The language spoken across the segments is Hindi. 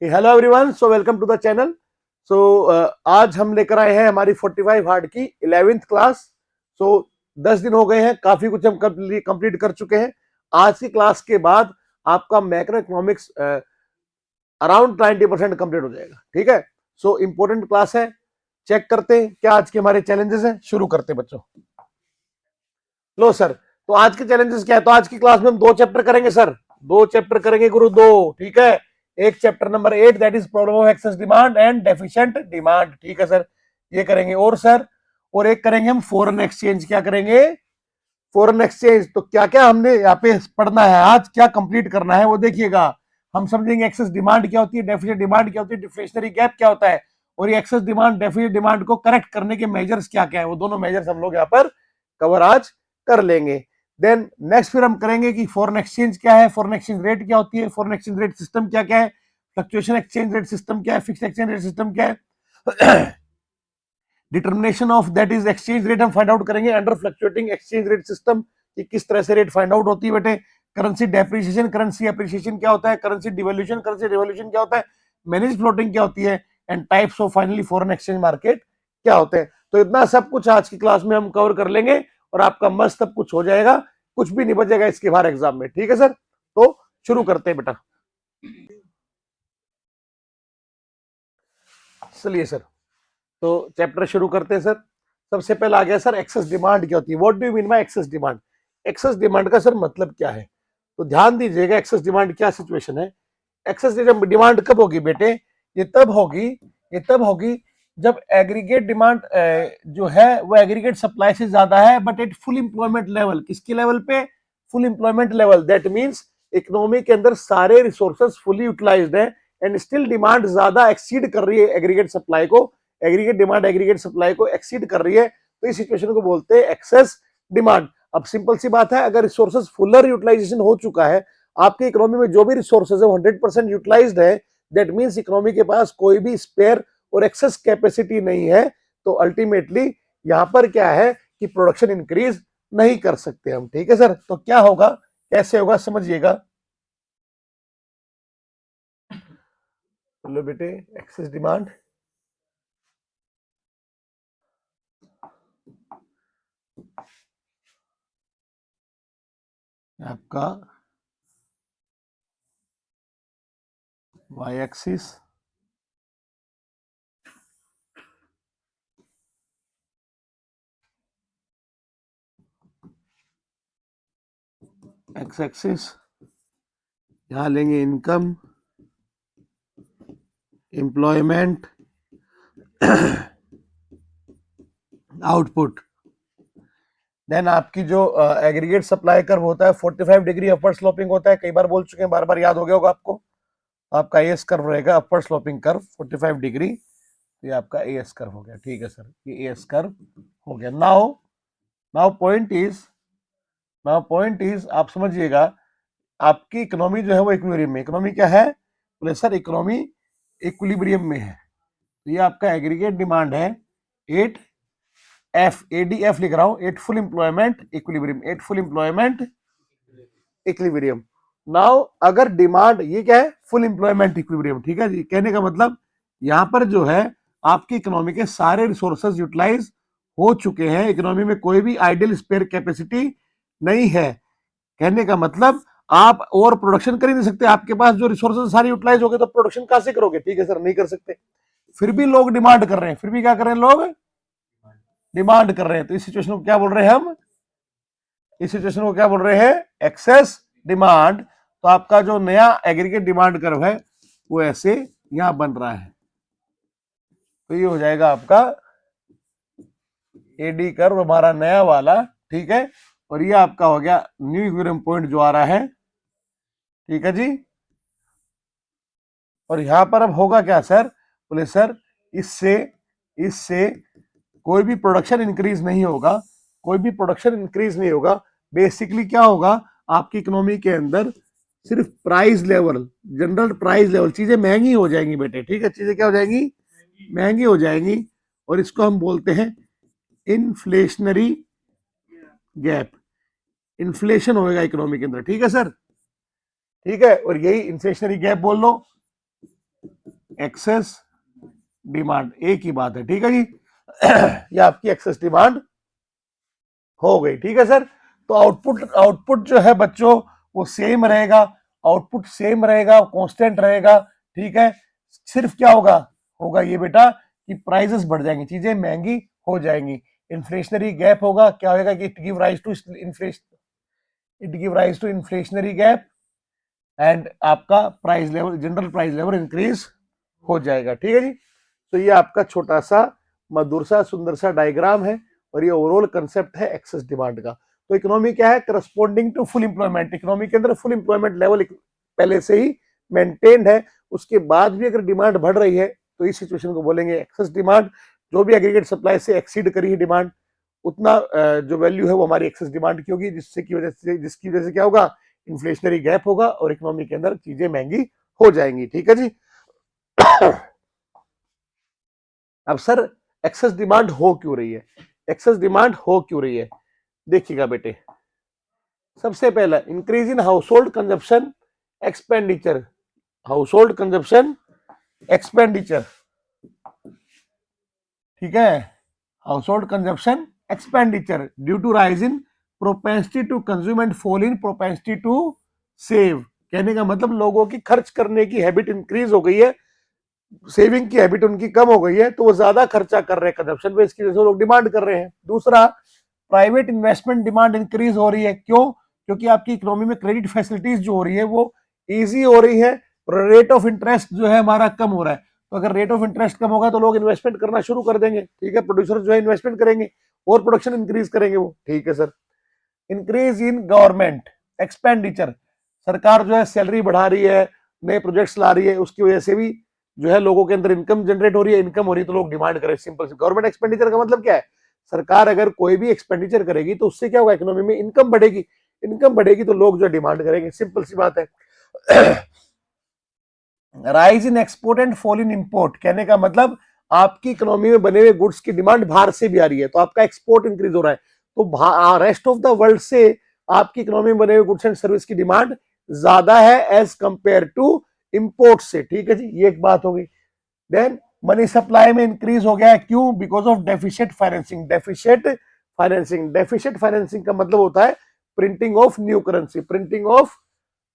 Hello everyone, so welcome to the channel. So आज हम लेकर आए हैं हमारी 45 हार्ड की 11th क्लास। सो 10 दिन हो गए हैं, काफी कुछ हम कंप्लीट कर चुके हैं। आज की क्लास के बाद आपका मैक्रो इकोनॉमिक्स अराउंड 90% कंप्लीट हो जाएगा। ठीक है, सो इंपॉर्टेंट क्लास है। चेक करते हैं क्या आज के हमारे चैलेंजेस हैं। शुरू करते हैं बच्चों। लो सर, तो आज के चैलेंजेस क्या है? तो आज की क्लास में हम 2 चैप्टर करेंगे सर। 2 चैप्टर करेंगे गुरु, 2। ठीक है, एक chapter number 8 that is problem of excess demand and deficient demand. ठीक है सर, ये करेंगे। और सर, और एक करेंगे हम फॉरेन एक्सचेंज। क्या करेंगे? Foreign exchange. तो क्या क्या हमने यहाँ पे पढ़ना है आज, क्या कंप्लीट करना है वो देखिएगा। हम समझेंगे एक्सेस डिमांड क्या होती है, डेफिसिट डिमांड क्या होती है, डिफ्लेशनरी गैप क्या होता है, और ये एक्सेस डिमांड डेफिसिट डिमांड को करेक्ट करने के मेजर्स क्या क्या है। वो दोनों मेजर्स हम लोग यहाँ पर कवर आज कर लेंगे। देन नेक्स्ट फिर हम करेंगे कि फॉरेन एक्सचेंज क्या है, फॉरेन एक्सचेंज रेट क्या होती है, फॉरेन एक्सचेंज रेट सिस्टम क्या क्या है, फ्लक्चुएशन एक्सचेंज रेट सिस्टम क्या है, फिक्स एक्सचेंज रेट सिस्टम क्या है, determination of that is exchange rate हम फाइंड आउट करेंगे under fluctuating exchange rate system कि किस तरह से रेट फाइंड आउट होती है बेटे। करेंसी डेप्रिसिएशन, करेंसी एप्रिसिएशन क्या होता है, करेंसी डिवैल्यूएशन, करेंसी रिवॉल्यूशन क्या होता है, मैनेज फ्लोटिंग क्या होती है, and types of finally foreign exchange market क्या होते हैं। तो इतना सब कुछ आज की क्लास में हम कवर कर लेंगे और आपका मस्त सब कुछ हो जाएगा, कुछ भी नहीं बचेगा इसके बाहर एग्जाम में। ठीक है सर, तो शुरू करते हैं बेटा। चलिए सर, तो चैप्टर शुरू करते हैं सर। सबसे पहले आ गया सर एक्सेस डिमांड क्या होती है। What do you mean by excess demand? Access demand का सर मतलब क्या है? तो ध्यान दीजिएगा, एक्सेस डिमांड क्या सिचुएशन है। एक्सेस डिमांड कब होगी बेटे? ये तब होगी, ये तब होगी जब एग्रीगेट डिमांड जो है वो एग्रीगेट सप्लाई से ज्यादा है, but at full employment level. किसके लेवल पे? Full employment level. That means economy के अंदर सारे रिसोर्सेज फुली यूटिलाइज्ड है एंड स्टिल डिमांड ज्यादा एक्सीड कर रही है एग्रीगेट सप्लाई को। एग्रीगेट डिमांड एग्रीगेट सप्लाई को एक्सीड कर रही है, तो इस सिचुएशन को बोलते हैं एक्सेस डिमांड। अब सिंपल सी बात है, अगर रिसोर्सेज फुलर यूटिलाइजेशन हो चुका है, आपकी इकोनॉमी में जो भी रिसोर्सेज है 100% यूटिलाइज्ड है, दैट मींस इकोनॉमी के पास कोई भी स्पेयर और एक्सेस कैपेसिटी नहीं है, तो अल्टीमेटली यहां पर क्या है कि प्रोडक्शन इंक्रीज नहीं कर सकते हम। ठीक है सर, तो क्या होगा, कैसे होगा समझिएगा। बोलो बेटे, एक्सेस डिमांड आपका वाई एक्सिस, एक्स एक्सिस, यहां लेंगे इनकम, एम्प्लॉयमेंट, आउटपुट। देन आपकी जो एग्रीगेट सप्लाई कर्व होता है 45 डिग्री अपवर्ड स्लोपिंग होता है। कई बार बोल चुके हैं, बार बार याद हो गया होगा आपको। आपका एएस कर्व रहेगा अपवर्ड स्लोपिंग कर्व 45 डिग्री। ये आपका एएस कर्व हो गया। ठीक है सर, ये एएस कर्व हो गया। Now now point is, now point is आप समझिएगा, आपकी इकोनॉमी जो है वो इक्विलिब्रियम में। इकोनॉमी क्या है? बोले सर इकोनॉमी इक्विलिब्रियम में है। तो ये आपका एग्रीगेट डिमांड है 8 एफ, एडीएफ लिख रहा हूं, 8 full employment equilibrium, 8 full employment equilibrium. Now अगर डिमांड, ये क्या है? Full employment equilibrium. ठीक है जी, कहने का मतलब यहां पर जो है आपकी इकोनॉमी के सारे रिसोर्सेज यूटिलाइज हो चुके हैं, इकोनॉमी में कोई भी आइडियल स्पेयर कैपेसिटी नहीं है। कहने का मतलब आप और प्रोडक्शन कर ही नहीं सकते, आपके पास जो रिसोर्सेज सारे यूटिलाइज हो गए, तो प्रोडक्शन कहां से करोगे? ठीक है सर, नहीं कर सकते। फिर भी लोग डिमांड कर रहे हैं, फिर भी क्या कर रहे हैं लोग? डिमांड कर रहे हैं। तो इस सिचुएशन को क्या बोल रहे हैं हम? इस सिचुएशन को क्या बोल रहे हैं? Excess demand. तो आपका जो नया एग्रीगेट डिमांड कर्व है वो ऐसे यहां बन रहा है। तो ये हो जाएगा आपका एडी कर्व हमारा नया वाला। ठीक है, और ये आपका हो गया न्यू इक्विलिब्रियम पॉइंट जो आ रहा है। ठीक है जी, और यहां पर अब होगा क्या सर? बोले सर इससे इससे कोई भी प्रोडक्शन इंक्रीज नहीं होगा, कोई भी प्रोडक्शन इंक्रीज नहीं होगा। बेसिकली क्या होगा आपकी इकोनॉमी के अंदर? सिर्फ price level, general price level, चीजें महंगी हो जाएंगी बेटे। ठीक है, चीजें क्या हो जाएंगी? महंगी हो जाएंगी, और इसको हम बोलते हैं इन्फ्लेशनरी गैप। इन्फ्लेशन होगा इकोनॉमी के अंदर। ठीक है सर, ठीक है, और यही इन्फ्लेशनरी गैप बोल लो। एक्सेस डिमांड, एक ही बात है, ठीक है जी। ये आपकी एक्सेस डिमांड हो गई, ठीक है सर। तो आउटपुट आउटपुट जो है बच्चों वो सेम रहेगा, आउटपुट सेम रहेगा, कांस्टेंट रहेगा, ठीक है। सिर्फ क्या होगा, होगा ये बेटा कि प्राइसेस बढ़ जाएंगी, चीजें महंगी हो जाएंगी, इन्फ्लेशनरी गैप होगा, क्या होगा कि it give rise to inflation, it give rise to inflationary gap and आपका price level, general price level increase हो जाएगा, ठीक है जी। तो ये आपका छोटा सा मधुर सा सुंदर सा डायग्राम है और ये ओवरऑल कंसेप्ट है एक्सेस डिमांड का। तो इकोनॉमी क्या है, corresponding to full employment, economy के अंदर फुल एम्प्लॉयमेंट लेवल पहले से ही मेंटेन्ड है, उसके बाद भी अगर डिमांड बढ़ रही है तो इस सिचुएशन को बोलेंगे एक्सेस डिमांड। जो भी एग्रीगेट सप्लाई से एक्सीड करी है डिमांड, उतना जो वैल्यू है वो हमारी एक्सेस डिमांड की होगी, जिसकी वजह से क्या होगा, इन्फ्लेशनरी गैप होगा और इकोनॉमी के अंदर चीजें महंगी हो जाएंगी, ठीक है जी। अब सर एक्सेस डिमांड हो क्यों रही है, एक्सेस डिमांड हो क्यों रही है, देखिएगा बेटे। सबसे पहला increase in household consumption expenditure, household consumption expenditure, ठीक है, household consumption expenditure due to rise in propensity to consume and fall in propensity to save. कहने का मतलब लोगों की खर्च करने की हैबिट इंक्रीज हो गई है, सेविंग की हैबिट उनकी कम हो गई है, तो वो ज्यादा खर्चा कर रहे हैं कंजप्शन पे, इसकी वजह से लोग डिमांड कर रहे हैं। दूसरा, प्राइवेट इन्वेस्टमेंट डिमांड इंक्रीज हो रही है, क्यों, क्योंकि आपकी इकोनॉमी में क्रेडिट फैसिलिटीज जो हो रही है वो इजी हो रही है, रेट ऑफ इंटरेस्ट जो है हमारा कम हो रहा है। तो अगर रेट ऑफ इंटरेस्ट कम होगा तो लोग इन्वेस्टमेंट करना शुरू कर देंगे, ठीक है, प्रोड्यूसर जो है इन्वेस्टमेंट करेंगे और प्रोडक्शन इंक्रीज करेंगे वो, ठीक है sir. Increase in government expenditure, सरकार जो है सैलरी बढ़ा रही है, नए प्रोजेक्ट्स ला रही है, उसकी वजह से भी जो है लोगों के अंदर इनकम जनरेट हो रही है, इनकम हो रही है तो लोग डिमांड करें। सिंपल गवर्नमेंट एक्सपेंडिचर का मतलब क्या है, सरकार अगर कोई भी एक्सपेंडिचर करेगी तो उससे क्या होगा, इकोनॉमी में इनकम बढ़ेगी, इनकम बढ़ेगी तो लोग जो डिमांड करेंगे, सिंपल सी बात है। Rise in export and fall in import, कहने का मतलब आपकी इकोनॉमी में बने हुए गुड्स की डिमांड बाहर से भी आ रही है तो आपका एक्सपोर्ट इंक्रीज हो रहा है, तो रेस्ट ऑफ द वर्ल्ड से आपकी इकोनॉमी में बने हुए गुड्स एंड सर्विस की डिमांड ज्यादा है एज कंपेयर टू इंपोर्ट से, ठीक है जी, ये एक बात हो गई। देन मनी सप्लाई में इंक्रीज हो गया है, क्यों, because of deficient financing, deficient financing, deficient financing का मतलब होता है printing of new currency, printing of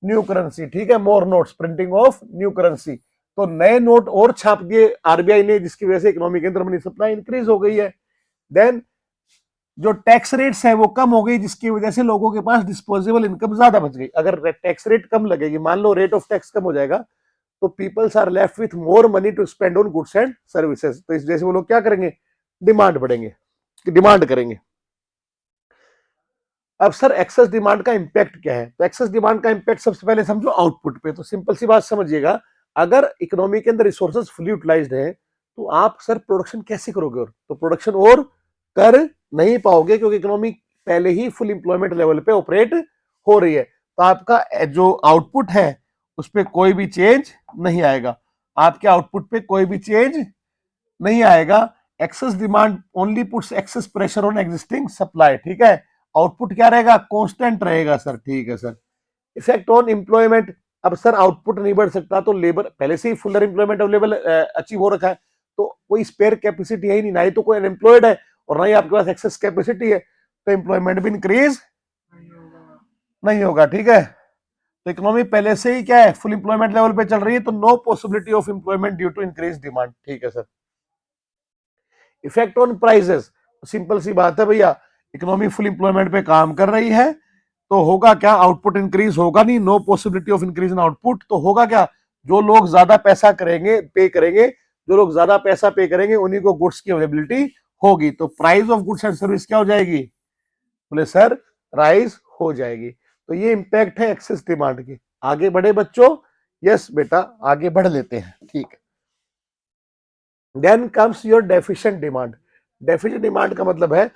new currency, ठीक है, more notes, printing of new currency, तो नए नोट और छाप दिए आरबीआई ने, जिसकी वजह से इकोनॉमी के अंदर मनी सप्लाई इंक्रीज हो गई है। देन जो टैक्स रेट्स है वो कम हो गई, जिसकी वजह से लोगों के पास डिस्पोजेबल इनकम ज्यादा बच गई। अगर टैक्स रेट कम लगेगी, मान लो रेट ऑफ टैक्स कम हो जाएगा, तो peoples are left with more money to spend on goods and services, तो इस वजह से वो लोग क्या करेंगे, डिमांड बढ़ेंगे, डिमांड करेंगे। अब सर एक्सेस डिमांड का इंपैक्ट क्या है, तो एक्सेस डिमांड का इंपैक्ट सबसे पहले समझो आउटपुट पे। तो सिंपल सी बात समझिएगा, अगर इकोनॉमी के अंदर रिसोर्सेज फुली यूटिलाइज्ड है तो आप सर प्रोडक्शन कैसे करोगे, और तो प्रोडक्शन और कर नहीं पाओगे, क्योंकि इकोनॉमी पहले ही फुल एम्प्लॉयमेंट लेवल पे ऑपरेट हो रही है, तो आपका जो आउटपुट है उस पर कोई भी चेंज नहीं आएगा, आपके आउटपुट पे कोई भी चेंज नहीं आएगा। Excess demand only puts excess pressure on existing supply, ठीक है, आउटपुट क्या रहेगा, कांस्टेंट रहेगा सर, ठीक है सर। इफेक्ट ऑन एम्प्लॉयमेंट, अब सर आउटपुट नहीं बढ़ सकता तो लेबर पहले से ही फुलर एम्प्लॉयमेंट अवेलेबल अचीव हो रखा है, तो कोई स्पेयर कैपेसिटी है ही नहीं, ना ही तो कोई अनएम्प्लॉयड है और ना ही आपके पास एक्सेस कैपेसिटी है, तो एम्प्लॉयमेंट भी इंक्रीज नहीं होगा, ठीक है। तो इकोनॉमी पहले से ही क्या है, फुल एम्प्लॉयमेंट लेवल पे चल रही है, तो no possibility of employment due to increase demand, ठीक है sir. Effect on prices, simple सी बात है भैया, इकोनॉमी फुल एम्प्लॉयमेंट पे काम कर रही है तो होगा क्या, आउटपुट इंक्रीज होगा नहीं, no possibility of increase in output, तो होगा क्या, जो लोग ज्यादा पैसा करेंगे, पे करेंगे, जो लोग ज्यादा पैसा पे करेंगे उन्हीं को गुड्स की अवेलेबिलिटी होगी, तो price of goods and service क्या हो जाएगी, बोले सर राइज हो जाएगी। तो ये इंपैक्ट है एक्सेस डिमांड की। आगे बढ़े बच्चों, यस बेटा आगे बढ़ लेते हैं, ठीक है। Then comes your deficient demand, deficient demand का मतलब है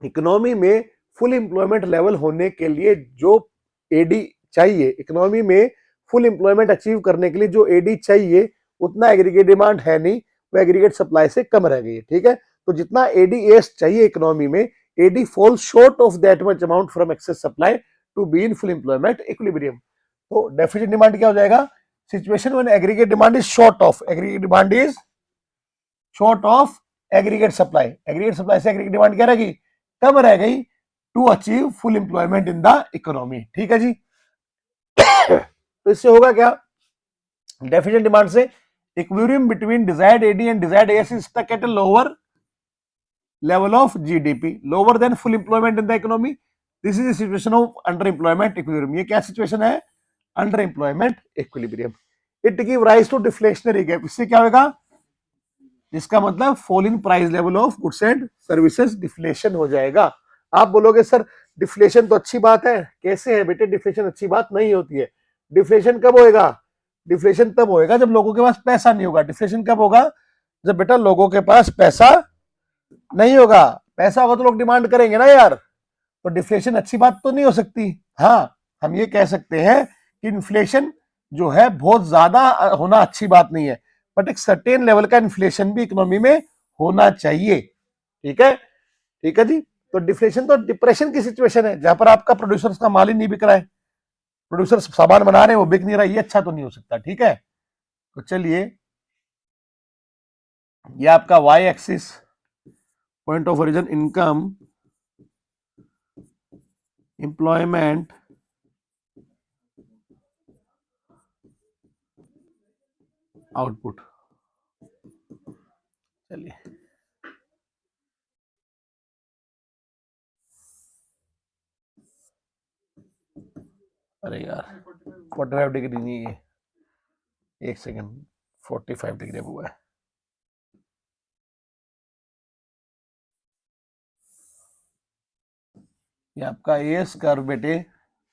इकोनॉमी में फुल एम्प्लॉयमेंट लेवल होने के लिए जो एडी चाहिए, इकोनॉमी में फुल एम्प्लॉयमेंट अचीव करने के लिए जो एडी चाहिए उतना एग्रीगेट डिमांड है नहीं, वो एग्रीगेट सप्लाई से कम रह गई है, ठीक है। तो जितना एडीएस चाहिए इकोनॉमी में, AD falls short of that much amount from excess supply to be in full employment equilibrium. तो डेफिसिट डिमांड क्या हो जाएगा, situation when aggregate demand is short of, aggregate demand is short of aggregate supply, aggregate supply से एग्रीगेट डिमांड क्या रहेगी, कम रह गई to achieve full employment in the economy. ठीक है जी। तो इससे होगा क्या, डेफिशिएंट डिमांड से equilibrium between desired AD and desired AS is stuck at a lower level of GDP, lower than full employment in the economy. This is a situation of underemployment equilibrium. ये क्या सिचुएशन है, underemployment equilibrium. It give rise to deflationary gap. इससे क्या होगा, इसका मतलब fall in price level of goods and services, deflation हो जाएगा। आप बोलोगे सर डिफ्लेशन तो अच्छी बात है, कैसे है बेटे, डिफ्लेशन अच्छी बात नहीं होती है। डिफ्लेशन कब होएगा, डिफ्लेशन तब होएगा जब लोगों के पास पैसा नहीं होगा। डिफ्लेशन कब होगा, जब बेटा लोगों के पास पैसा नहीं होगा। पैसा होगा तो लोग डिमांड करेंगे ना यार, तो डिफ्लेशन अच्छी बात तो नहीं हो सकती। हाँ, हम ये कह सकते हैं कि इन्फ्लेशन जो है बहुत ज्यादा होना अच्छी बात नहीं है, बट एक सर्टेन लेवल का इन्फ्लेशन भी इकोनॉमी में होना चाहिए। ठीक है, ठीक है जी। तो डिफ्लेशन तो डिप्रेशन की सिचुएशन है जहां पर आपका प्रोड्यूसर्स का माल ही नहीं बिक रहा है, प्रोड्यूसर सामान बना रहे हैं वो बिक नहीं रहा, ये अच्छा तो नहीं हो सकता। ठीक है, तो चलिए ये आपका Y axis point of origin income, employment, output. चलिए अरे यार 45 डिग्री नहीं है, एक सेकंड, 45 डिग्री हुआ है। ये आपका एएस कर्व बेटे,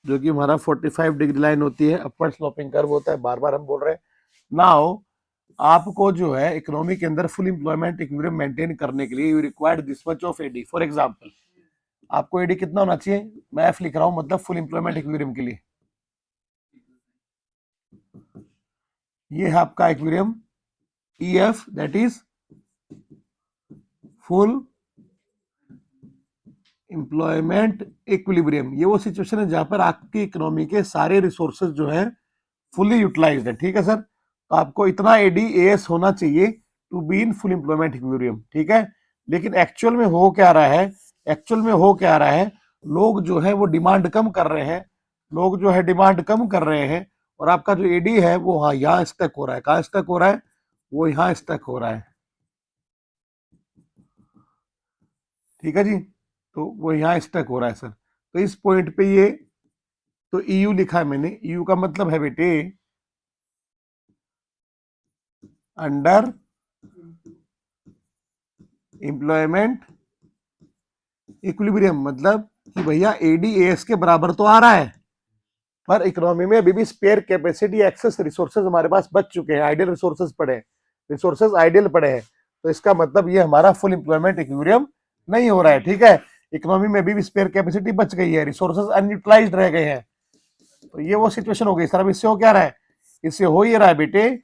जो कि हमारा 45 डिग्री लाइन होती है, अपवर्ड स्लोपिंग कर्व होता है, बार बार हम बोल रहे हैं। नाउ आपको जो है इकोनॉमी के अंदर फुल एम्प्लॉयमेंट इक्विलिब्रियम मेंटेन करने के लिए you required this much of AD. For example आपको एडी कितना होना चाहिए, मैं एफ लिख रहा हूं, मतलब फुल एम्प्लॉयमेंट इक्विलिब्रियम के लिए ये है आपका equilibrium EF, that is full employment equilibrium. ये वो सिचुएशन है जहां पर आपकी इकोनॉमी के सारे रिसोर्सेज जो है फुली यूटिलाइज्ड है। ठीक है सर, तो आपको इतना एडीएएस होना चाहिए to be in full employment equilibrium. ठीक है, लेकिन एक्चुअल में हो क्या रहा है, एक्चुअल में हो क्या रहा है, लोग जो है वो डिमांड कम कर रहे हैं, लोग जो है डिमांड कम कर रहे हैं, और आपका जो एडी है वो हाँ यहाँ स्टक हो रहा है। कहाँ स्टक हो रहा है, वो यहाँ स्टक हो रहा है। ठीक है जी, तो वो यहाँ स्टक हो रहा है सर। तो इस पॉइंट पे ये, तो ईयू लिखा है मैंने, ईयू का मतलब है बेटे अंडर एम्प्लॉयमेंट इक्विलिब्रियम, मतलब कि भैया एडीएस के बराबर तो आ रहा है, पर इकोनॉमी में अभी भी स्पेयर कैपेसिटी, एक्सेस रिसोर्सेज हमारे पास बच चुके हैं, आइडियल रिसोर्सेज पड़े हैं, रिसोर्सेज आइडियल पड़े हैं। तो इसका मतलब ये हमारा फुल एम्प्लॉयमेंट इक्विलिब्रियम नहीं हो रहा है। ठीक है, इकोनॉमी में अभी भी स्पेयर कैपेसिटी बच गई है, रिसोर्सेज अनयूटिलाइज्ड रह गए हैं। तो ये वो सिचुएशन हो गई सर। अब इससे हो क्या रहा है, इससे हो ये रहा है बेटे,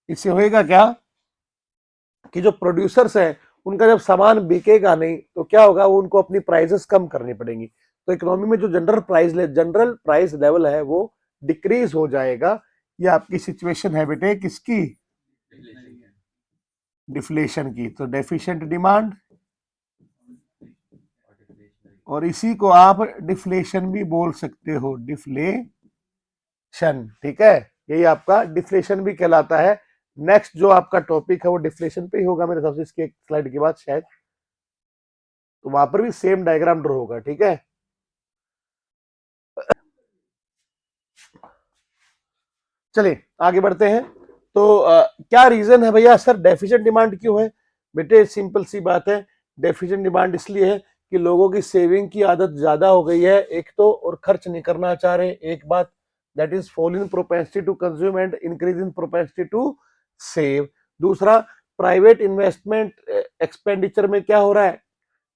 इससे होएगा क्या कि जो प्रोड्यूसर्स है उनका जब सामान बिकेगा नहीं तो क्या होगा, वो उनको अपनी प्राइसेस कम करनी पड़ेंगी। तो इकोनॉमी में जो जनरल प्राइस लेवल है वो डिक्रीज हो जाएगा। ये आपकी सिचुएशन है बेटे किसकी, डिफ्लेशन की। तो डेफिशिएंट डिमांड, और इसी को आप डिफ्लेशन भी बोल सकते हो, डिफ्लेशन। ठीक है, यही आपका डिफ्लेशन भी कहलाता है। नेक्स्ट जो आपका टॉपिक है वो डिफ्लेशन पे ही होगा मेरे हिसाब से, इसके एक स्लाइड के बाद शायद, तो वहां पर भी सेम डायग्राम ड्रॉ होगा। ठीक है, चलिए आगे बढ़ते हैं। तो क्या रीजन है भैया सर डेफिशिएंट डिमांड क्यों है, बेटे सिंपल सी बात है, डेफिशिएंट डिमांड इसलिए है कि लोगों की सेविंग की आदत ज्यादा हो गई है एक तो, और खर्च नहीं करना चाह रहे, एक बात, that is fall in propensity to consume and increase in propensity to save. दूसरा, प्राइवेट इन्वेस्टमेंट एक्सपेंडिचर में क्या हो रहा है,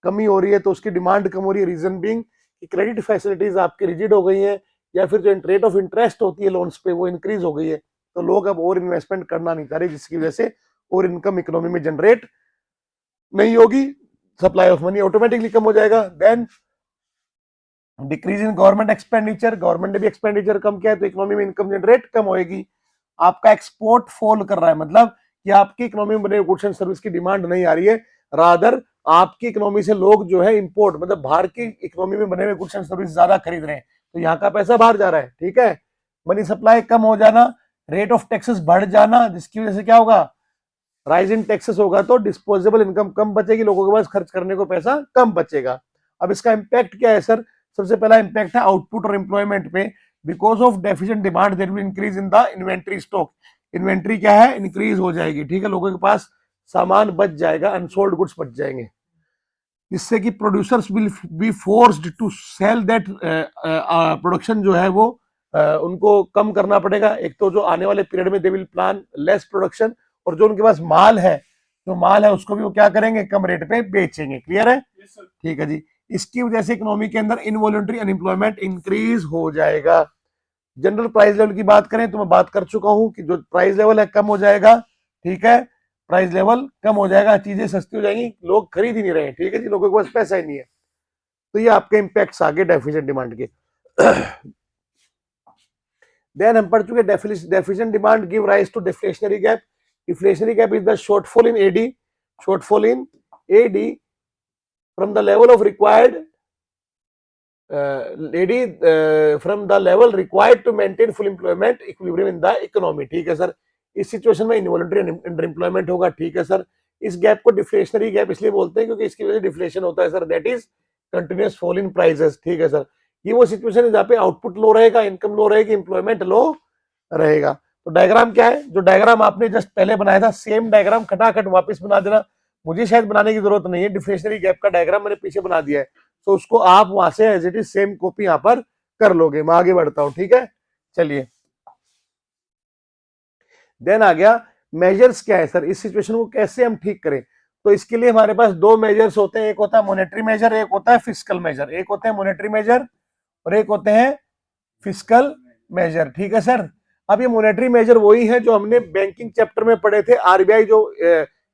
कमी हो रही है, तो उसकी डिमांड कम हो रही है। रीजन बीइंग कि क्रेडिट फैसिलिटीज आपकी रिजिड हो गई हैं, या फिर जो रेट ऑफ इंटरेस्ट होती है लोन्स पे वो इंक्रीज हो गई है, तो लोग अब और इन्वेस्टमेंट करना नहीं चाह रहे, जिसकी वजह से और इनकम इकोनॉमी में जनरेट नहीं होगी, सप्लाई ऑफ मनी ऑटोमेटिकली कम हो जाएगा। Then decrease in government expenditure, government ने भी एक्सपेंडिचर कम किया है तो इकोनॉमी में इनकम जनरेट कम होएगी। आपका एक्सपोर्ट फॉल कर रहा है, मतलब कि आपकी इकोनॉमी में बने गुड्स एंड सर्विस की डिमांड नहीं आ रही है, रादर आपकी इकोनॉमी से लोग जो है इंपोर्ट मतलब बाहर की इकोनॉमी में बने हुए गुड्स एंड सर्विस ज्यादा खरीद रहे हैं, तो यहाँ का पैसा बाहर जा रहा है। ठीक है, मनी सप्लाई कम हो जाना, रेट ऑफ टैक्सेस बढ़ जाना, जिसकी वजह से क्या होगा, राइज इन टैक्सेस होगा तो डिस्पोजेबल इनकम कम बचेगी, लोगों के पास खर्च करने को पैसा कम बचेगा। अब इसका इम्पैक्ट क्या है सर, सबसे पहला इम्पैक्ट है आउटपुट और एम्प्लॉयमेंट पे। Because of deficient demand there will increase in the inventory stock, inventory क्या है, इंक्रीज हो जाएगी। ठीक है, लोगों के पास सामान बच जाएगा, अनसोल्ड गुड्स बच जाएंगे, जिससे कि producers will be forced to sell that, production जो है वो उनको कम करना पड़ेगा। एक तो जो आने वाले पीरियड में they will plan less production, और जो उनके पास माल है, जो माल है उसको भी वो क्या करेंगे, कम रेट पे बेचेंगे। क्लियर है? ठीक है जी। इसकी वजह से इकोनॉमी के अंदर इनवॉलंटरी अनएम्प्लॉयमेंट इंक्रीज हो जाएगा। जनरल प्राइस लेवल की बात करें तो मैं बात कर चुका हूं कि जो प्राइस लेवल है कम हो जाएगा। ठीक है, प्राइस लेवल कम हो जाएगा, चीजें सस्ती हो जाएंगी, लोग खरीद ही नहीं रहे। ठीक है जी, लोगों के पास पैसा ही नहीं है। तो ये आपके इम्पैक्ट्स आगे डेफिशिएंट डिमांड के। देन हम पढ़ चुके deficient demand give rise to deflationary gap. Deflationary gap is the shortfall in AD, shortfall in AD from the level of required AD from the level required to maintain full employment equilibrium in the economy। ठीक है सर, इस सिचुएशन में इनवॉलंटरी अंडर एम्प्लॉयमेंट होगा। ठीक है सर, इस गैप को डिफ्लेशनरी गैप इसलिए बोलते हैं क्योंकि इसकी वजह से डिफ्लेशन होता है sir, that is continuous fall in prices. ठीक है सर, ये वो सिचुएशन है जहाँ पे आउटपुट लो रहेगा, इनकम लो रहेगी, एम्प्लॉयमेंट लो रहेगा। तो डायग्राम क्या है, जो डायग्राम आपने जस्ट पहले बनाया था सेम डायग्राम खटाखट वापस बना देना, मुझे शायद बनाने की जरूरत नहीं है, डिफ्लेशनरी गैप का डायग्राम मैंने पीछे बना दिया है, तो उसको आप वहां से as it is same copy यहाँ पर कर लोगे। मैं आगे बढ़ता हूं। ठीक है, चलिए। देन आ गया मेजर्स क्या है सर, इस सिचुएशन को कैसे हम ठीक करें। तो इसके लिए हमारे पास दो मेजर्स होते हैं, एक होता है मॉनेटरी मेजर, एक होता है फिस्कल मेजर। एक होते हैं मॉनेटरी मेजर और एक होते हैं फिस्कल मेजर। ठीक है सर, अब ये मॉनेटरी मेजर वही है जो हमने बैंकिंग चैप्टर में पढ़े थे, आरबीआई जो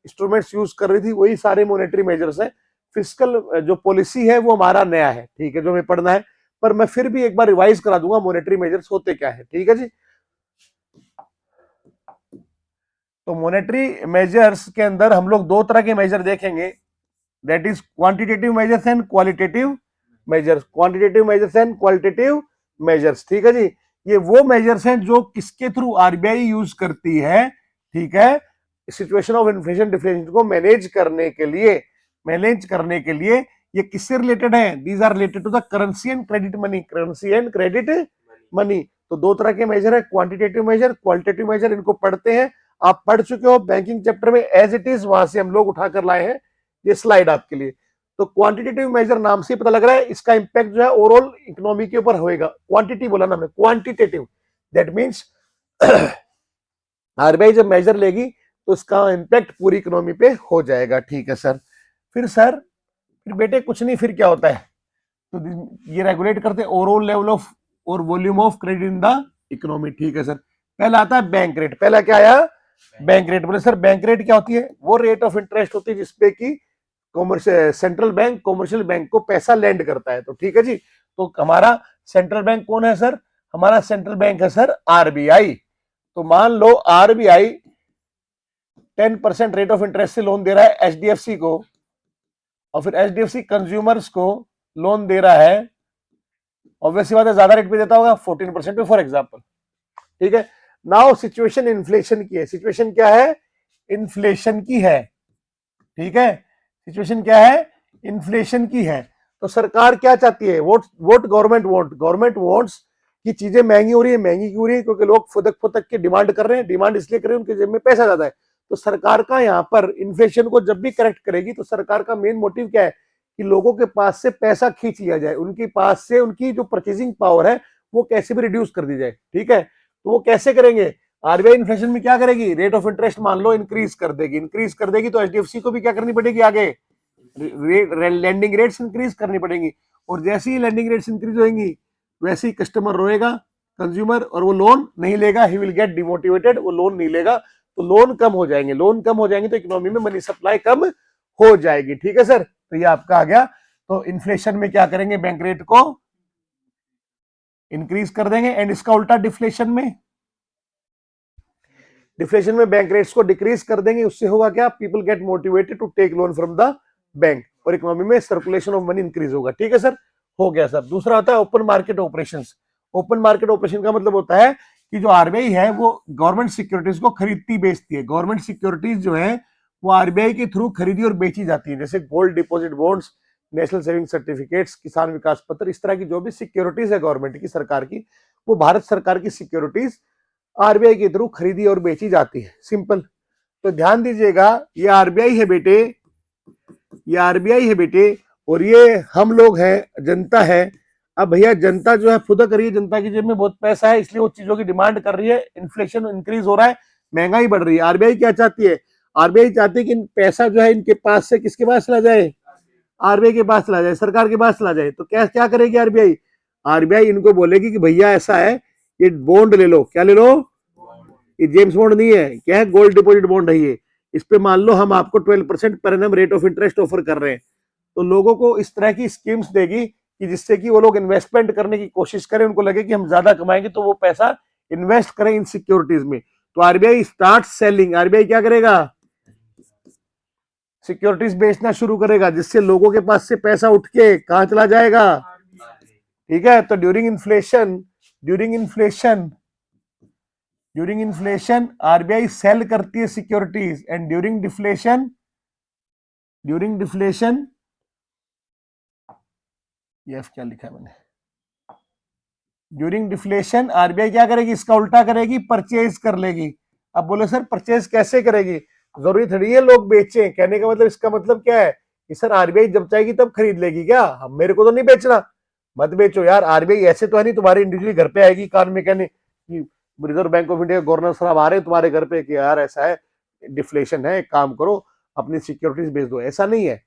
इंस्ट्रूमेंट्स यूज कर रही थी वही सारे मॉनेटरी मेजर्स हैं। फिस्कल जो पॉलिसी है वो हमारा नया है। ठीक है, जो हमें पढ़ना है, पर मैं फिर भी एक बार रिवाइज करा दूंगा मॉनेटरी मेजर्स होते क्या है। ठीक है जी, तो मॉनेटरी मेजर्स के अंदर हम लोग दो तरह के मेजर देखेंगे, that is quantitative measures and qualitative measures. Quantitative measures and qualitative measures. ठीक है जी, ये वो मेजर्स हैं जो किसके थ्रू आरबीआई यूज करती है। ठीक है, सिचुएशन ऑफ इन्फ्लेशन डिफ्लेशन को मैनेज करने के लिए ये किससे रिलेटेड है, these are related to the currency and credit money, currency and credit money. तो दो तरह के मेजर है, क्वांटिटेटिव मेजर, क्वालिटेटिव मेजर, इनको पढ़ते हैं। आप पढ़ चुके हो बैंकिंग चैप्टर में एज इट इज, वहां से हम लोग उठाकर लाए हैं ये स्लाइड आपके लिए। तो क्वांटिटेटिव मेजर नाम से पता लग रहा है इसका इंपैक्ट जो है ओवरऑल इकोनॉमी के ऊपर होएगा। क्वांटिटी बोला ना हमने, क्वांटिटेटिव, दैट मींस आरबीआई जब मेजर लेगी तो इसका इंपैक्ट पूरी इकोनॉमी पे हो जाएगा। ठीक है सर, फिर बेटे कुछ नहीं, फिर क्या होता है, तो ये रेगुलेट करते हैं ओवरऑल लेवल ऑफ और volume of credit in the economy. ठीक है सर, पहला आता है बैंक रेट। पहला क्या आया, बैंक रेट। बोले सर बैंक रेट क्या होती है, वो रेट ऑफ इंटरेस्ट होती है जिसपे की commercial central bank commercial bank को पैसा लेंड करता है। तो ठीक है जी, तो हमारा सेंट्रल बैंक कौन है सर, हमारा सेंट्रल बैंक है सर आरबीआई। तो मान लो आरबीआई 10% रेट ऑफ इंटरेस्ट से लोन दे रहा है एचडीएफसी को, और फिर एचडीएफसी कंज्यूमर्स को लोन दे रहा है, ऑब्वियसली बात है ज्यादा रेट पे देता होगा 14% पे फॉर एग्जांपल। ठीक है, नाउ सिचुएशन इन्फ्लेशन की है। सिचुएशन क्या है, इन्फ्लेशन की है। ठीक है, सिचुएशन क्या है, इन्फ्लेशन की है। तो सरकार क्या चाहती है, वोट गवर्नमेंट वोट्स की चीजें महंगी हो रही है। महंगी क्यों हो रही है, क्योंकि लोग फुदक फुदक के डिमांड कर रहे हैं। डिमांड इसलिए कर रहे हैं उनके जेब में पैसा ज्यादा है। तो सरकार का यहाँ पर इन्फ्लेशन को जब भी करेक्ट करेगी तो सरकार का मेन मोटिव क्या है कि लोगों के पास से पैसा खींच लिया जाए, उनके पास से उनकी जो परचेजिंग पावर है वो कैसे भी रिड्यूस कर दी जाए। ठीक है, तो वो कैसे करेंगे, आरबीआई इन्फ्लेशन में क्या करेगी, रेट ऑफ इंटरेस्ट मान लो इंक्रीज कर देगी तो एचडीएफसी को भी क्या करनी पड़ेगी, आगे लैंडिंग रेट्स इंक्रीज करनी पड़ेंगी। और जैसे ही लैंडिंग रेट्स इंक्रीज होंगी वैसे ही कस्टमर रोएगा, कंज्यूमर, और वो लोन नहीं लेगा, ही विल गेट डिमोटिवेटेड, वो लोन नहीं लेगा, तो लोन कम हो जाएंगे तो इकोनॉमी में मनी सप्लाई कम हो जाएगी। ठीक है सर, तो ये आपका आ गया। तो इन्फ्लेशन में क्या करेंगे, बैंक रेट को इंक्रीज कर देंगे। एंड इसका उल्टा डिफ्लेशन में बैंक रेट्स को डिक्रीज कर देंगे। उससे होगा क्या, people get motivated to take loan from the bank और इकोनॉमी में सर्कुलेशन ऑफ मनी इंक्रीज होगा। ठीक है सर, हो गया सर। दूसरा होता है open market operations. Open market operation का मतलब होता है कि जो आरबीआई है वो गवर्नमेंट सिक्योरिटीज को खरीदती बेचती है। गवर्नमेंट सिक्योरिटीज जो है वो आरबीआई के थ्रू खरीदी और बेची जाती है, जैसे gold deposit bonds, national saving certificates, किसान विकास पत्र, इस तरह की जो भी सिक्योरिटीज है गवर्नमेंट की, सरकार की, वो भारत सरकार की सिक्योरिटीज आरबीआई के थ्रू खरीदी और बेची जाती है। सिंपल। तो ध्यान दीजिएगा, ये आरबीआई है बेटे, ये आरबीआई है बेटे, और ये हम लोग हैं, जनता है। अब भैया जनता जो है फुदक रही है, जनता की जेब में बहुत पैसा है, इसलिए वो चीजों की डिमांड कर रही है, इन्फ्लेशन इंक्रीज हो रहा है, महंगाई बढ़ रही है। आरबीआई क्या चाहती है, आरबीआई चाहती है कि पैसा जो है इनके पास से किसके पास चला जाए, आरबीआई के पास चला जाए, सरकार के पास चला जाए। तो क्या क्या करेगी आरबीआई, आरबीआई इनको बोलेगी कि भैया ऐसा है, ये बॉन्ड ले लो। क्या ले लो, ये जेम्स बॉन्ड नहीं है, क्या है, गोल्ड डिपॉजिट बॉन्ड है ये। इस पे मान लो हम आपको 12% per annum rate of interest offer कर रहे हैं। तो लोगों को इस तरह की स्कीम्स देगी कि जिससे कि वो लोग इन्वेस्टमेंट करने की कोशिश करें, उनको लगे कि हम ज्यादा कमाएंगे, तो वो पैसा इन्वेस्ट करें इन सिक्योरिटीज में। तो आरबीआई स्टार्ट सेलिंग, आरबीआई क्या करेगा, सिक्योरिटीज बेचना शुरू करेगा, जिससे लोगों के पास से पैसा उठ के कहां चला जाएगा। ठीक है, तो ड्यूरिंग इन्फ्लेशन आरबीआई सेल करती है सिक्योरिटीज, एंड ड्यूरिंग डिफ्लेशन ये क्या लिखा है मैंने, ड्यूरिंग डिफ्लेशन आरबीआई क्या करेगी, इसका उल्टा करेगी, परचेज कर लेगी। अब बोले सर परचेज कैसे करेगी, जरूरी थोड़ी है लोग बेचें। कहने का मतलब, इसका मतलब क्या है कि सर आरबीआई जब चाहेगी तब खरीद लेगी क्या, हम मेरे को तो नहीं बेचना, मत बेचो यार। आरबीआई ऐसे तो है नहीं तुम्हारे इंडिविजुअली घर पे आएगी कान में कहने कि reserve bank of India governor साहब आ रहे हैं तुम्हारे घर पे कि यार ऐसा है, डिफ्लेशन है, काम करो अपनी सिक्योरिटीज बेच दो। ऐसा नहीं है।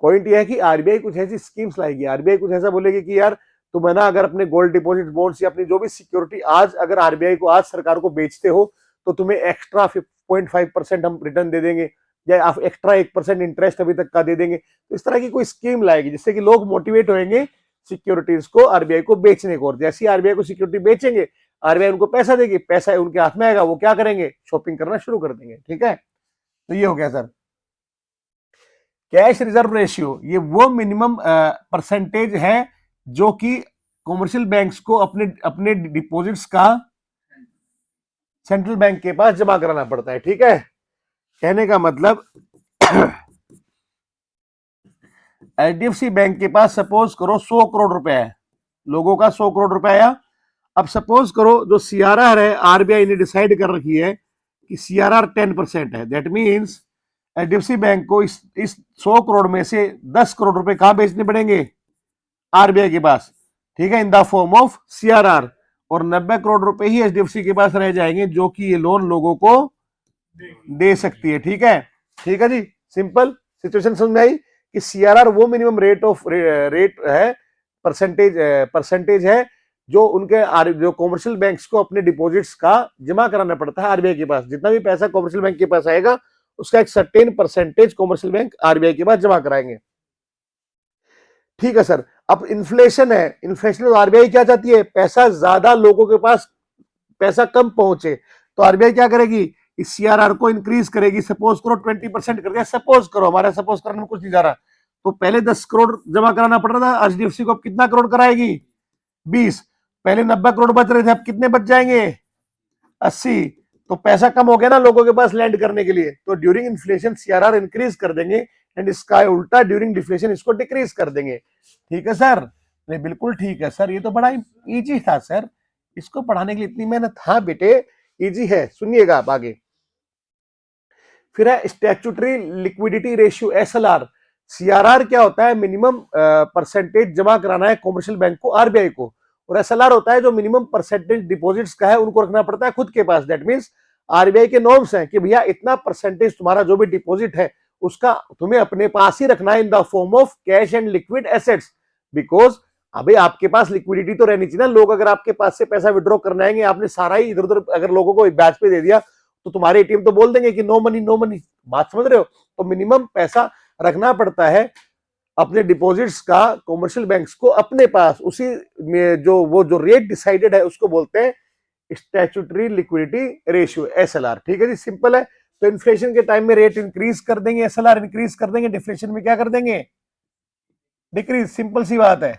पॉइंट यह है कि आरबीआई कुछ ऐसी स्कीम्स लाएगी, आरबीआई कुछ ऐसा बोलेगी कि यार तुम है ना, अगर अपने गोल्ड डिपॉजिट बॉन्ड्स या अपनी जो भी सिक्योरिटी आज अगर आरबीआई को, आज सरकार को बेचते हो, तो तुम्हें एक्स्ट्रा 0.5% हम रिटर्न दे देंगे, या आप एक्स्ट्रा 1% इंटरेस्ट अभी तक का दे देंगे। तो इस तरह की कोई स्कीम लाएगी जिससे कि लोग मोटिवेट होंगे सिक्योरिटीज को आरबीआई को बेचने को। और जैसे ही आरबीआई को सिक्योरिटी बेचेंगे, आरबीआई उनको पैसा देगी, पैसा उनके हाथ में आएगा, वो क्या करेंगे, शॉपिंग करना शुरू कर देंगे। ठीक है, तो ये हो गया सर। कैश रिजर्व रेशियो, ये वो मिनिमम परसेंटेज है जो कि कॉमर्शियल बैंक्स को अपने अपने डिपॉजिट्स का सेंट्रल बैंक के पास जमा कराना पड़ता है। ठीक है, कहने का मतलब एचडीएफसी बैंक के पास सपोज करो 100 करोड़ रुपए है, लोगों का 100 करोड़ रुपए आया। अब सपोज करो जो सीआरआर है, आरबीआई ने डिसाइड कर रखी है कि सीआरआर 10% है, दैट मींस एचडीएफसी बैंक को इस 100 करोड़ में से 10 करोड़ रुपए कहां बेचने पड़ेंगे, आरबीआई के पास। ठीक है, in the form of CRR. और 90 करोड़ रुपए ही एचडीएफसी के पास रह जाएंगे, जो कि ये लोन लोगों को दे सकती है। ठीक है, ठीक है जी, सिंपल सिचुएशन समझ में आई कि सीआरआर वो मिनिमम रेट है, परसेंटेज है जो उनके जो कॉमर्शियल बैंक्स को अपने डिपॉजिट्स का जमा कराना पड़ता है आरबीआई के पास। जितना भी पैसा कॉमर्शियल बैंक के पास आएगा, उसका एक certain percentage commercial bank RBI के पास जमा कराएंगे। ठीक है सर। अब इन्फ्लेशन है, इन्फ्लेशन में आरबीआई क्या चाहती है, पैसा ज्यादा लोगों के पास, पैसा कम पहुंचे। तो आरबीआई क्या करेगी, इस सीआरआर को इंक्रीज करेगी। सपोज करो 20% कर दिया, सपोज करो, हमारा सपोज करने में कुछ नहीं जा रहा। तो पहले 10 करोड़ जमा कराना पड़ रहा था, एचडीएफसी को अब कितना करोड़ कराएगी, 20। पहले 90 करोड़ बच रहे थे, अब कितने बच जाएंगे, 80। तो पैसा कम हो गया ना लोगों के पास लैंड करने के लिए। तो ड्यूरिंग इन्फ्लेशन सीआरआर इंक्रीज कर देंगे, एंड इसका उल्टा ड्यूरिंग डिफ्लेशन इसको डिक्रीज कर देंगे। ठीक है सर, नहीं बिल्कुल ठीक है सर, ये तो बड़ा इजी था सर, इसको पढ़ाने के लिए इतनी मेहनत, हाँ बेटे इजी है। सुनिएगा आप आगे, फिर है statutory liquidity ratio SLR. CRR क्या होता है, मिनिमम परसेंटेज जमा कराना है कॉमर्शियल बैंक को आरबीआई को, और एसएलआर होता है जो मिनिमम परसेंटेज डिपॉजिट्स का है उनको रखना पड़ता है खुद के पास। दैट मींस आरबीआई के नॉर्म्स हैं कि भैया इतना परसेंटेज तुम्हारा जो भी डिपॉजिट है उसका तुम्हें अपने पास ही रखना है in the form of cash and liquid assets. Because अभी आपके पास लिक्विडिटी तो रहनी चाहिए ना, लोग अगर आपके पास से पैसा विड्रॉ करने आएंगे, आपने सारा ही इधर उधर अगर लोगों को ब्याज पे दे दिया, तो तुम्हारे एटीएम तो बोल देंगे कि नो मनी नो मनी, बात समझ रहे हो। तो मिनिमम पैसा रखना पड़ता है अपने डिपॉजिट्स का कॉमर्शियल बैंक्स को अपने पास उसी में जो रेट डिसाइडेड है उसको बोलते हैं स्टैट्यूटरी लिक्विडिटी रेशियो, एसएलआर। ठीक है जी, सिंपल है। तो इन्फ्लेशन के टाइम में रेट इंक्रीज कर देंगे, एसएलआर इंक्रीज कर देंगे, डिफ्लेशन में क्या कर देंगे, डिक्रीज। सिंपल सी बात है,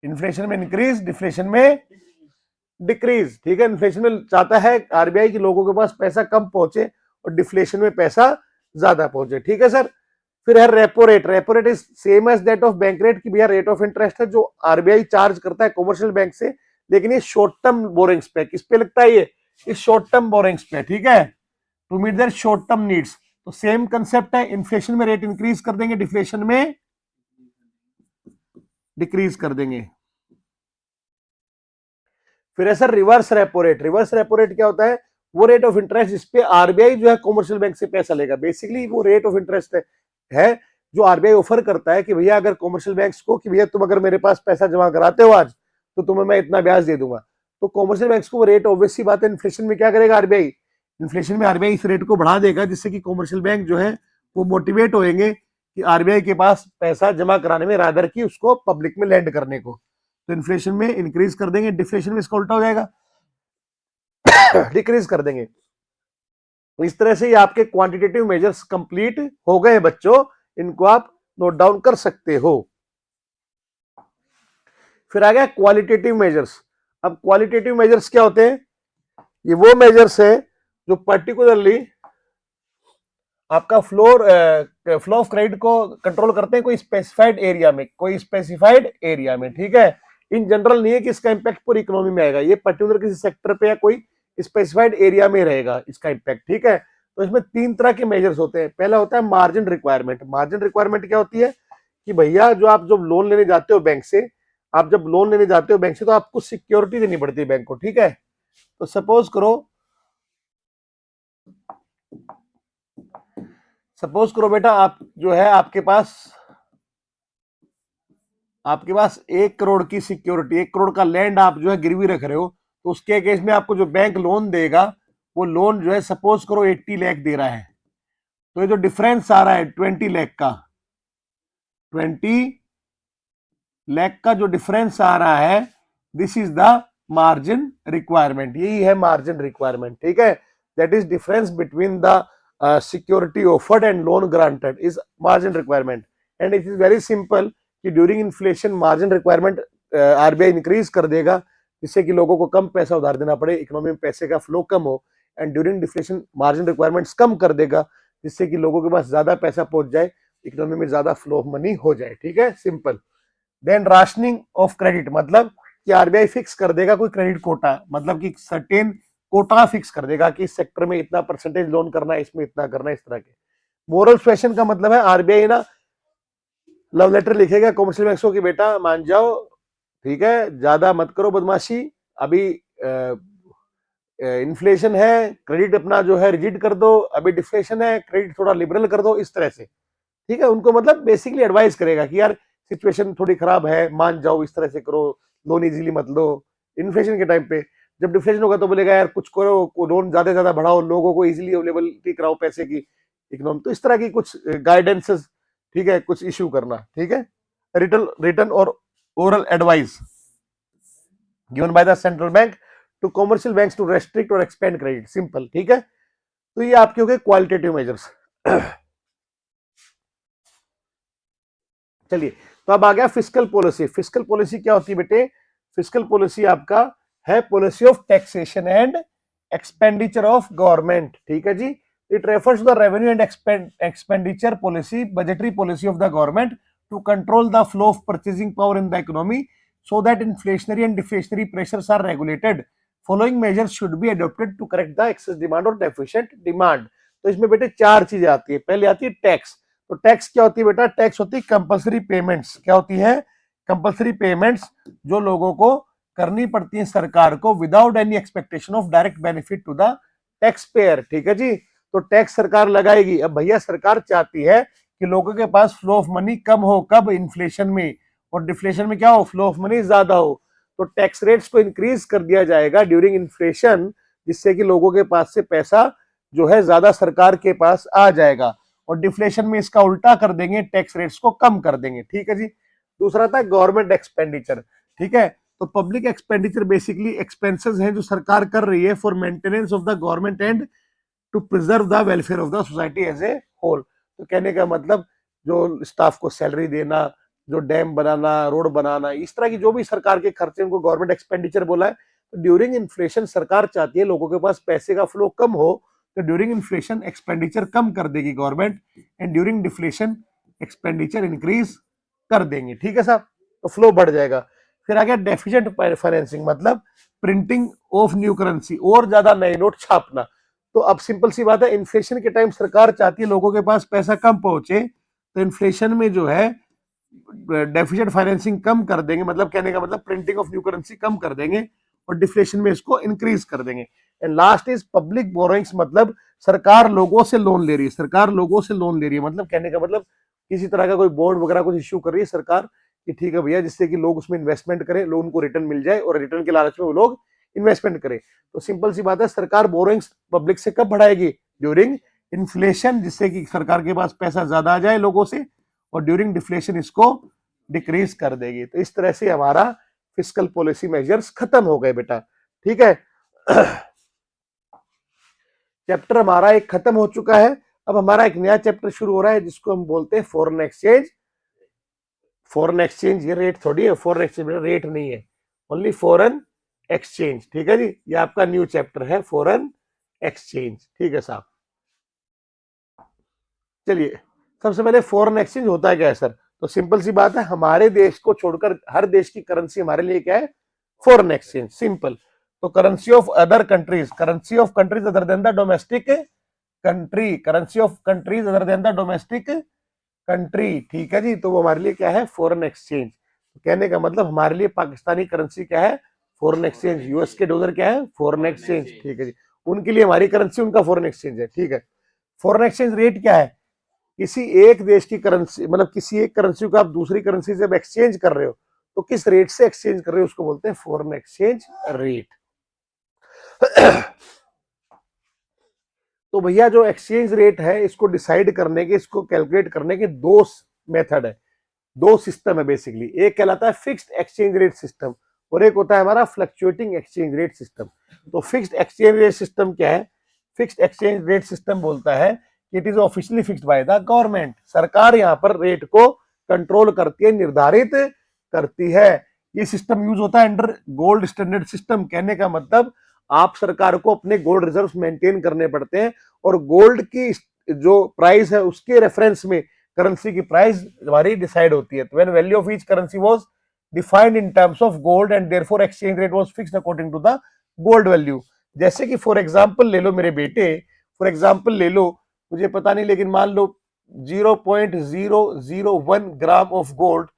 इन्फ्लेशन में इंक्रीज, डिफ्लेशन में डिक्रीज। ठीक है, इन्फ्लेशन में चाहता है आरबीआई कि लोगों के पास पैसा कम पहुंचे और डिफ्लेशन में पैसा ज्यादा पहुंचे। ठीक है सर। फिर है repo rate. Repo rate is same as that of bank rate, की भैया रेट ऑफ इंटरेस्ट है जो आरबीआई चार्ज करता है कॉमर्शियल बैंक से, लेकिन ये शॉर्ट टर्म बोरिंग्स पे। किस पे लगता है ये, इस शॉर्ट टर्म बोरिंग्स पे। ठीक है, to meet their short term needs. तो सेम कंसेप्ट है, इन्फ्लेशन में रेट इंक्रीज कर देंगे, डिफ्लेशन में डिक्रीज कर देंगे। फिर है sir reverse repo rate. Reverse repo rate क्या होता है, वो रेट ऑफ इंटरेस्ट जिसपे आरबीआई जो है कॉमर्शियल बैंक से पैसा लेगा। बेसिकली वो रेट ऑफ इंटरेस्ट है जो आरबीआई ऑफर करता है कि भैया अगर कॉमर्शियल बैंक्स को, कि भैया तुम अगर मेरे पास पैसा जमा कराते हो आज तो तुम्हें मैं इतना ब्याज दे दूंगा। तो कॉमर्शियल बैंक्स को वो रेट, ऑब्वियस सी बात है, इन्फ्लेशन में क्या करेगा आरबीआई, इन्फ्लेशन में आरबीआई इस रेट को बढ़ा देगा, जिससे कि कॉमर्शियल बैंक जो है वो मोटिवेट होंगे कि आरबीआई के पास पैसा जमा कराने में, रादर की उसको पब्लिक में लैंड करने को। तो इन्फ्लेशन में इंक्रीज कर देंगे, डिफ्लेशन में इसका उल्टा हो जाएगा, डिक्रीज कर देंगे। तो इस तरह से ये आपके क्वांटिटेटिव मेजर्स कंप्लीट हो गए बच्चों, इनको आप नोट डाउन कर सकते हो। फिर आ गया क्वालिटेटिव मेजर्स। अब क्वालिटेटिव मेजर्स क्या होते हैं, ये वो मेजर्स है जो पर्टिकुलरली आपका फ्लो ऑफ क्रेडिट को कंट्रोल करते हैं कोई स्पेसिफाइड एरिया में, कोई स्पेसिफाइड एरिया में। ठीक है, इन जनरल नहीं है कि इसका इंपैक्ट पूरी इकोनॉमी में आएगा, ये पर्टिकुलर किसी सेक्टर पे या कोई स्पेसिफाइड एरिया में रहेगा इसका इंपैक्ट। ठीक है, तो इसमें तीन तरह के मेजर्स होते हैं। पहला होता है मार्जिन रिक्वायरमेंट। मार्जिन रिक्वायरमेंट क्या होती है कि भैया जो आप जब लोन लेने जाते हो बैंक से, आप जब लोन लेने जाते हो बैंक से तो आपको सिक्योरिटी देनी पड़ती है बैंक को। ठीक है, तो सपोज करो बेटा, आप जो है आपके पास 1 करोड़ की सिक्योरिटी, 1 करोड़ का लैंड आप जो है गिरवी रख रहे हो, तो उसके केस में आपको जो बैंक लोन देगा वो लोन जो है सपोज करो 80 लाख दे रहा है। तो ये जो डिफरेंस आ रहा है 20 लाख का, 20 लाख का जो डिफरेंस आ रहा है, this is the margin requirement. यही है मार्जिन रिक्वायरमेंट। ठीक है, that is difference between the security offered and loan granted is margin requirement. And it is very simple कि during inflation margin requirement RBI increase कर देगा, जिससे कि लोगों को कम पैसा उधार देना पड़े, इकोनॉमी में पैसे का फ्लो कम हो। And during deflation margin requirements कम कर देगा, जिससे कि लोगों के पास ज्यादा पैसा पहुंच जाए, इकोनॉमी में ज्यादा फ्लो ऑफ मनी हो जाए। ठीक है, simple. Then rationing of credit, मतलब कि आरबीआई फिक्स कर देगा कोई क्रेडिट कोटा, मतलब कि सर्टेन कोटा फिक्स कर देगा कि इस सेक्टर में इतना परसेंटेज लोन करना है, इसमें इतना करना है, इस तरह के। मोरल सुएशन का मतलब है आरबीआई ना लव लेटर लिखेगा कॉमर्शियल बैंक्स को कि बेटा मान जाओ, ठीक है, ज्यादा मत करो बदमाशी, अभी इन्फ्लेशन है, क्रेडिट अपना जो है रिजिड कर दो, अभी डिफ्लेशन है, क्रेडिट थोड़ा लिबरल कर दो, इस तरह से। ठीक है, उनको मतलब बेसिकली एडवाइस करेगा कि यार सिचुएशन थोड़ी खराब है, मान जाओ, इस तरह से करो, लोन इजीली मत लो इन्फ्लेशन के टाइम पे। जब डिफ्लेशन होगा तो बोलेगा यार कुछ करो, लोन ज्यादा से ज्यादा बढ़ाओ, लोगों को इजीली अवेलेबिलिटी कराओ पैसे की, इकोनॉमी। तो इस तरह की कुछ गाइडेंसेस, ठीक है, कुछ इश्यू करना। ठीक है, रिटर्न और oral advice given by the central bank to commercial banks to restrict और एक्सपेंड क्रेडिट, सिंपल। ठीक है, तो ये आपके हो गए क्वालिटेटिव मेजर्स। चलिए, तो अब आ गया फिस्कल पॉलिसी। फिस्कल पॉलिसी क्या होती है बेटे, फिस्कल पॉलिसी आपका है policy of taxation and expenditure of government. ठीक है जी, it refers to the revenue and expenditure policy, budgetary policy of the government to control the flow of purchasing power in the economy so that inflationary and deflationary pressures are regulated. Following measures should be adopted to correct the excess demand or deficient demand. तो इसमें बेटे चार चीजें आती है। पहले आती है टैक्स। तो टैक्स क्या होती है बेटा, टैक्स होती है कंपल्सरी पेमेंट्स। क्या होती है, कंपल्सरी पेमेंट्स जो लोगों को करनी पड़ती है सरकार को without any expectation of direct benefit to the tax payer. ठीक है जी, तो टैक्स सरकार लगाएगी। अब भैया सरकार चाहती है कि लोगों के पास फ्लो ऑफ मनी कम हो, कब, इन्फ्लेशन में, और डिफ्लेशन में क्या हो, फ्लो ऑफ मनी ज्यादा हो। तो टैक्स रेट्स को इंक्रीज कर दिया जाएगा ड्यूरिंग इन्फ्लेशन, जिससे कि लोगों के पास से पैसा जो है ज्यादा सरकार के पास आ जाएगा। और डिफ्लेशन में इसका उल्टा कर देंगे, टैक्स रेट्स को कम कर देंगे। ठीक है जी। दूसरा था गवर्नमेंट एक्सपेंडिचर। ठीक है, तो पब्लिक एक्सपेंडिचर बेसिकली एक्सपेंसेस हैं जो सरकार कर रही है for maintenance of the government and to preserve the welfare of the society as a whole. तो कहने का मतलब जो स्टाफ को सैलरी देना, जो डैम बनाना, रोड बनाना, इस तरह की जो भी सरकार के खर्चे उनको गवर्नमेंट एक्सपेंडिचर बोला है। तो ड्यूरिंग इन्फ्लेशन सरकार चाहती है लोगों के पास पैसे का फ्लो कम हो, तो ड्यूरिंग इन्फ्लेशन एक्सपेंडिचर कम कर देगी government, and during deflation expenditure increase कर देंगे। ठीक है साहब, तो फ्लो बढ़ जाएगा। फिर आ गया डेफिसिट फाइनेंसिंग, मतलब प्रिंटिंग ऑफ न्यू करेंसी, और ज्यादा नए नोट छापना। तो अब सिंपल सी बात है, इन्फ्लेशन के टाइम सरकार चाहती है लोगों के पास पैसा कम पहुंचे, तो इन्फ्लेशन में जो है डेफिसिट फाइनेंसिंग कम कर देंगे, मतलब कहने का मतलब प्रिंटिंग ऑफ न्यू करेंसी कम कर देंगे, और डिफ्लेशन में इसको इंक्रीज कर देंगे। And last is public borrowings, मतलब सरकार लोगों से लोन ले रही है, सरकार लोगों से लोन ले रही है, मतलब कहने का मतलब किसी तरह का कोई बॉन्ड वगैरह कुछ इश्यू कर रही है सरकार कि ठीक है भैया, जिससे कि लोग उसमें इन्वेस्टमेंट करें, लोन को रिटर्न मिल जाए और रिटर्न के लालच में वो लोग इन्वेस्टमेंट करें। तो सिंपल सी बात है, सरकार बोरोइंग्स पब्लिक से कब बढ़ाएगी? ड्यूरिंग इन्फ्लेशन, जिससे कि सरकार के पास पैसा ज्यादा आ जाए लोगों से, और ड्यूरिंग डिफ्लेशन इसको डिक्रीज कर देगी। तो इस तरह से हमारा फिस्कल पॉलिसी मेजर्स खत्म हो गए बेटा। ठीक है, चैप्टर हमारा एक खत्म हो चुका है। अब हमारा एक नया चैप्टर शुरू हो रहा है जिसको हम बोलते हैं फॉरेन एक्सचेंज। फॉरेन एक्सचेंज ये रेट थोड़ी है, फॉरेन एक्सचेंज रेट नहीं है, ओनली फॉरेन एक्सचेंज। ठीक है जी, ये आपका न्यू चैप्टर है फॉरेन एक्सचेंज। ठीक है साहब, चलिए सबसे पहले फॉरेन एक्सचेंज होता है क्या है सर? तो सिंपल सी बात है, हमारे देश को छोड़कर हर देश की करेंसी हमारे लिए क्या है? Foreign exchange. सिंपल। तो currency of other countries, currency of countries other than the domestic country, currency of countries other than the domestic country. ठीक है जी, तो वो हमारे लिए क्या है? Foreign exchange. कहने का मतलब हमारे लिए पाकिस्तानी करेंसी क्या है? Foreign exchange. यूएस के डॉलर क्या है? Foreign exchange. ठीक है जी, उनके लिए हमारी करेंसी उनका फॉरेन एक्सचेंज है। ठीक है, फॉरेन एक्सचेंज रेट क्या है? किसी एक देश की करेंसी, मतलब किसी एक करेंसी को आप दूसरी करेंसी से एक्सचेंज कर रहे हो, तो किस रेट से एक्सचेंज कर रहे हो उसको बोलते हैं फॉरेन एक्सचेंज रेट। तो भैया जो एक्सचेंज रेट है इसको डिसाइड करने के, इसको कैलकुलेट करने के दो मेथड है, दो सिस्टम है बेसिकली। एक कहलाता है फिक्स्ड एक्सचेंज रेट सिस्टम, और एक होता है हमारा फ्लक्चुएटिंग एक्सचेंज रेट सिस्टम। तो फिक्स्ड एक्सचेंज रेट सिस्टम क्या है? फिक्स्ड एक्सचेंज रेट सिस्टम बोलता है कि it is officially fixed by the government. सरकार यहाँ पर रेट को कंट्रोल करती है, निर्धारित करती है। ये सिस्टम यूज होता है अंडर गोल्ड स्टैंडर्ड सिस्टम। कहने का मतलब आप सरकार को अपने गोल्ड रिजर्व्स मेंटेन करने पड़ते हैं, और गोल्ड की जो प्राइस है उसके रेफरेंस में करेंसी की प्राइस हमारी डिसाइड होती है। तो when value of each currency was defined in terms of gold and therefore exchange rate was fixed according to the gold value. जैसे कि फॉर एग्जांपल ले लो मेरे बेटे, फॉर एग्जांपल ले लो, मुझे पता नहीं लेकिन मान लो 0.001 gram of gold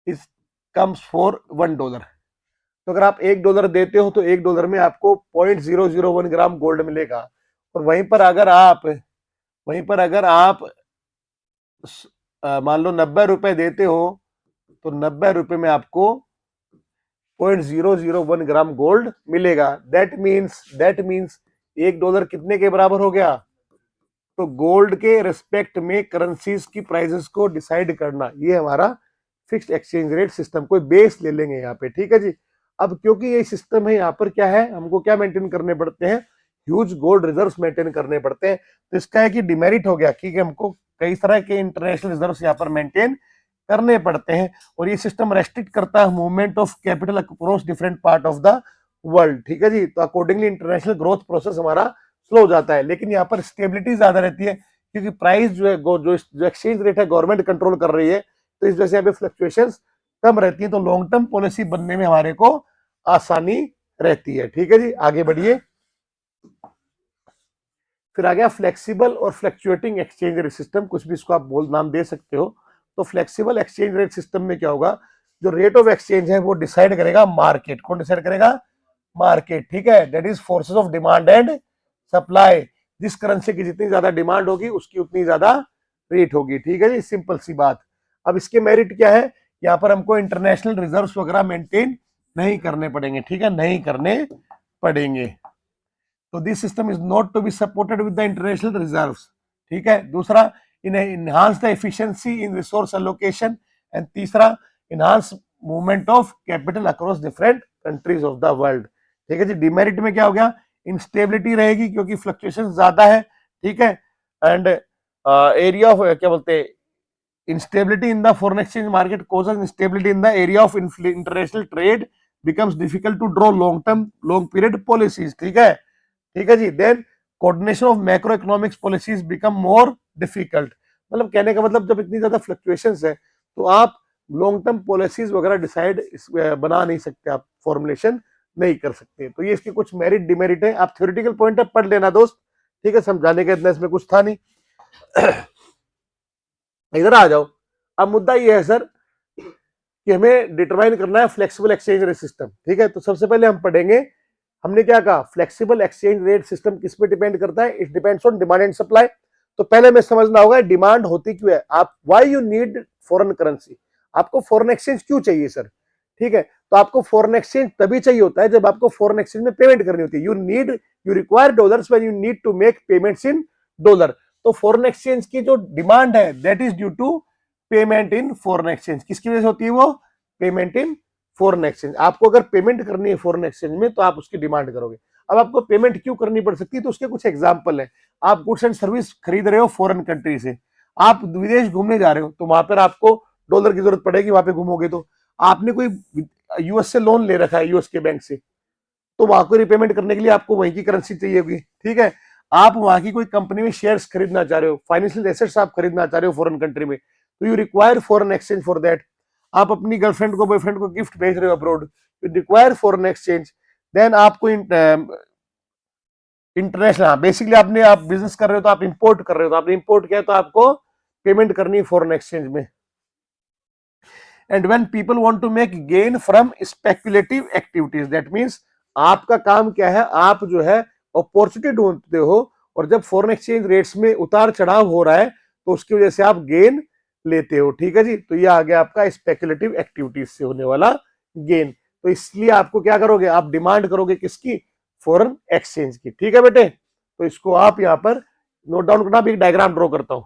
is comes for $1। तो अगर आप $1 देते हो तो $1 में आपको 0.001 ग्राम गोल्ड मिलेगा। और वहीं पर अगर आप मान लो 90 रुपए देते हो तो 90 रुपए में आपको 0.001 ग्राम गोल्ड मिलेगा। दैट मीन्स $1 कितने के बराबर हो गया? तो गोल्ड के रिस्पेक्ट में करेंसीज की प्राइसेस को डिसाइड करना, ये हमारा फिक्स्ड एक्सचेंज रेट सिस्टम। कोई बेस ले लेंगे यहाँ पे। ठीक है जी, अब क्योंकि ये सिस्टम है, यहाँ पर क्या है, हमको क्या मेंटेन करने पड़ते हैं? ह्यूज गोल्ड रिजर्व्स मेंटेन करने पड़ते हैं। तो इसका है कि डिमेरिट हो गया कि हमको कई तरह के इंटरनेशनल रिजर्व्स यहाँ पर मेंटेन करने पड़ते हैं, और ये सिस्टम रेस्ट्रिक्ट करता है movement of capital across different part of the world. ठीक है जी, तो अकॉर्डिंगली इंटरनेशनल ग्रोथ प्रोसेस हमारा स्लो हो जाता है, लेकिन यहाँ पर स्टेबिलिटी ज्यादा रहती है क्योंकि प्राइस जो है जो एक्सचेंज रेट है गवर्नमेंट कंट्रोल कर रही है, तो इस वजह से यहाँ पे फ्लक्चुएशंस कम रहती है। तो लॉन्ग टर्म पॉलिसी बनने में हमारे को आसानी रहती है। ठीक है जी, आगे बढ़िए। फिर आ गया फ्लेक्सिबल और फ्लक्चुएटिंग एक्सचेंज रेट सिस्टम, कुछ भी इसको आप नाम दे सकते हो। तो फ्लेक्सिबल एक्सचेंज रेट सिस्टम में क्या होगा? जो रेट ऑफ एक्सचेंज है वो डिसाइड करेगा मार्केट। कौन डिसाइड करेगा? मार्केट। ठीक है, that is forces of demand and supply. जिस करेंसी की जितनी ज्यादा डिमांड होगी उसकी उतनी ज्यादा रेट होगी। ठीक है जी, सिंपल सी बात। अब इसके मेरिट क्या है? यहाँ पर हमको इंटरनेशनल रिजर्व्स वगैरह मेंटेन नहीं करने पड़ेंगे। ठीक है, नहीं करने पड़ेंगे। तो this system is not to be supported with the international reserves. ठीक है, दूसरा, enhance the efficiency in resource allocation, and तीसरा enhance movement of capital across different countries of the world। ठीक है जी। डिमेरिट में क्या हो गया, इंस्टेबिलिटी रहेगी क्योंकि फ्लक्चुएशन ज्यादा है, ठीक है, एंड एरिया ऑफ क्या बोलते हैं, instability in the foreign exchange market causes instability in the area of international trade, becomes difficult to draw long period policies। ठीक है, ठीक है जी। Then coordination of macro economics policies become more difficult. मतलब कहने का मतलब जब इतनी ज्यादा फ्लक्चुएशंस है तो आप लॉन्ग टर्म पॉलिसीज वगैरह डिसाइड बना नहीं सकते, आप फॉर्मुलेशन नहीं कर सकते। तो ये इसके कुछ मेरिट डिमेरिट है, आप थ्योरेटिकल पॉइंट है पढ़ लेना दोस्त, ठीक है, समझाने का इतना इसमें कुछ था नहीं। इधर आ जाओ। अब मुद्दा ये है सर कि हमें डिटरमाइन करना है फ्लेक्सिबल एक्सचेंज रेट सिस्टम। ठीक है, तो सबसे पहले हम पढ़ेंगे, हमने क्या कहा, फ्लेक्सिबल एक्सचेंज रेट सिस्टम किस पे डिपेंड करता है, it depends on demand and supply. तो पहले हमें समझना होगा डिमांड होती क्यों है, आप why you need foreign currency, आपको फॉरेन एक्सचेंज क्यों चाहिए सर। ठीक है, तो आपको फॉरेन एक्सचेंज तभी चाहिए होता है जब आपको फॉरेन एक्सचेंज में पेमेंट करनी होती है। You require dollars when you need to make payments in dollar. तो फॉरेन एक्सचेंज की जो डिमांड है that is due to payment in foreign exchange. किसकी वजह से होती है वो, पेमेंट इन फॉरेन एक्सचेंज। आपको अगर पेमेंट करनी है फॉरेन एक्सचेंज में तो आप उसकी डिमांड करोगे। अब आपको पेमेंट क्यों करनी पड़ सकती है, तो उसके कुछ एग्जांपल है। आप गुड्स एंड सर्विस खरीद रहे हो फॉरेन कंट्री से, आप विदेश घूमने जा रहे हो तो वहां पर आपको डॉलर की जरूरत पड़ेगी, वहां पे घूमोगे तो। आपने कोई यूएस से लोन ले रखा है, यूएस के बैंक से, तो वहां को रिपेमेंट करने के लिए आपको वहीं की करेंसी चाहिए होगी। ठीक है, आप वहां की कोई कंपनी में शेयर्स खरीदना चाह रहे हो, फाइनेंशियल एसेट्स आप खरीदना चाह रहे हो फॉरेन कंट्री में, तो you require foreign exchange for that. आप अपनी गर्लफ्रेंड को बॉयफ्रेंड को गिफ्ट भेज रहे हो abroad, you require foreign exchange. Then आपको इंटरनेशनल, बेसिकली आपने आप बिजनेस कर रहे हो तो आप इंपोर्ट कर रहे हो, तो आपने इंपोर्ट किया तो आपको पेमेंट करनी है फॉरेन एक्सचेंज में। And when people want to make gain from speculative activities, that means आपका काम क्या है, आप जो है अपॉर्चुनिटी ढूंढते हो, और जब फॉरेन एक्सचेंज रेट्स में उतार चढ़ाव हो रहा है तो उसकी वजह से आप गेन लेते हो। ठीक है जी, तो ये आ गया आपका स्पेक्युलेटिव एक्टिविटीज से होने वाला गेन। तो इसलिए आपको क्या करोगे, आप डिमांड करोगे किसकी, फॉरेन एक्सचेंज की। ठीक है बेटे, तो इसको आप यहां पर नोट डाउन करना। भी एक डायग्राम ड्रॉ करता हूं।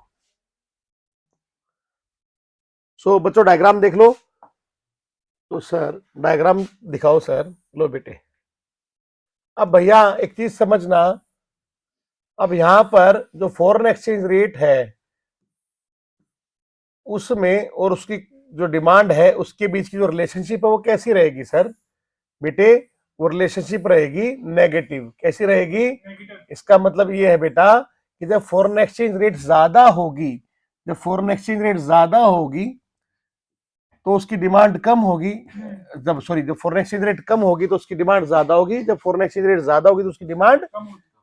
सो बच्चों डायग्राम देख लो। तो सर डायग्राम दिखाओ सर, लो बेटे। अब भैया एक चीज समझना, अब यहां पर जो फॉरेन एक्सचेंज रेट है उसमें और उसकी जो डिमांड है उसके बीच की जो रिलेशनशिप है वो कैसी रहेगी सर बेटे, वो रिलेशनशिप रहेगी नेगेटिव। कैसी रहेगी, इसका मतलब ये है बेटा कि जब फॉरेन एक्सचेंज रेट ज्यादा होगी, जब फॉरेन एक्सचेंज रेट ज्यादा होगी तो उसकी डिमांड कम होगी। जब फॉरेन एक्सचेंज रेट कम होगी तो उसकी डिमांड ज्यादा होगी, जब फॉरेन एक्सचेंज रेट ज्यादा होगी तो उसकी डिमांड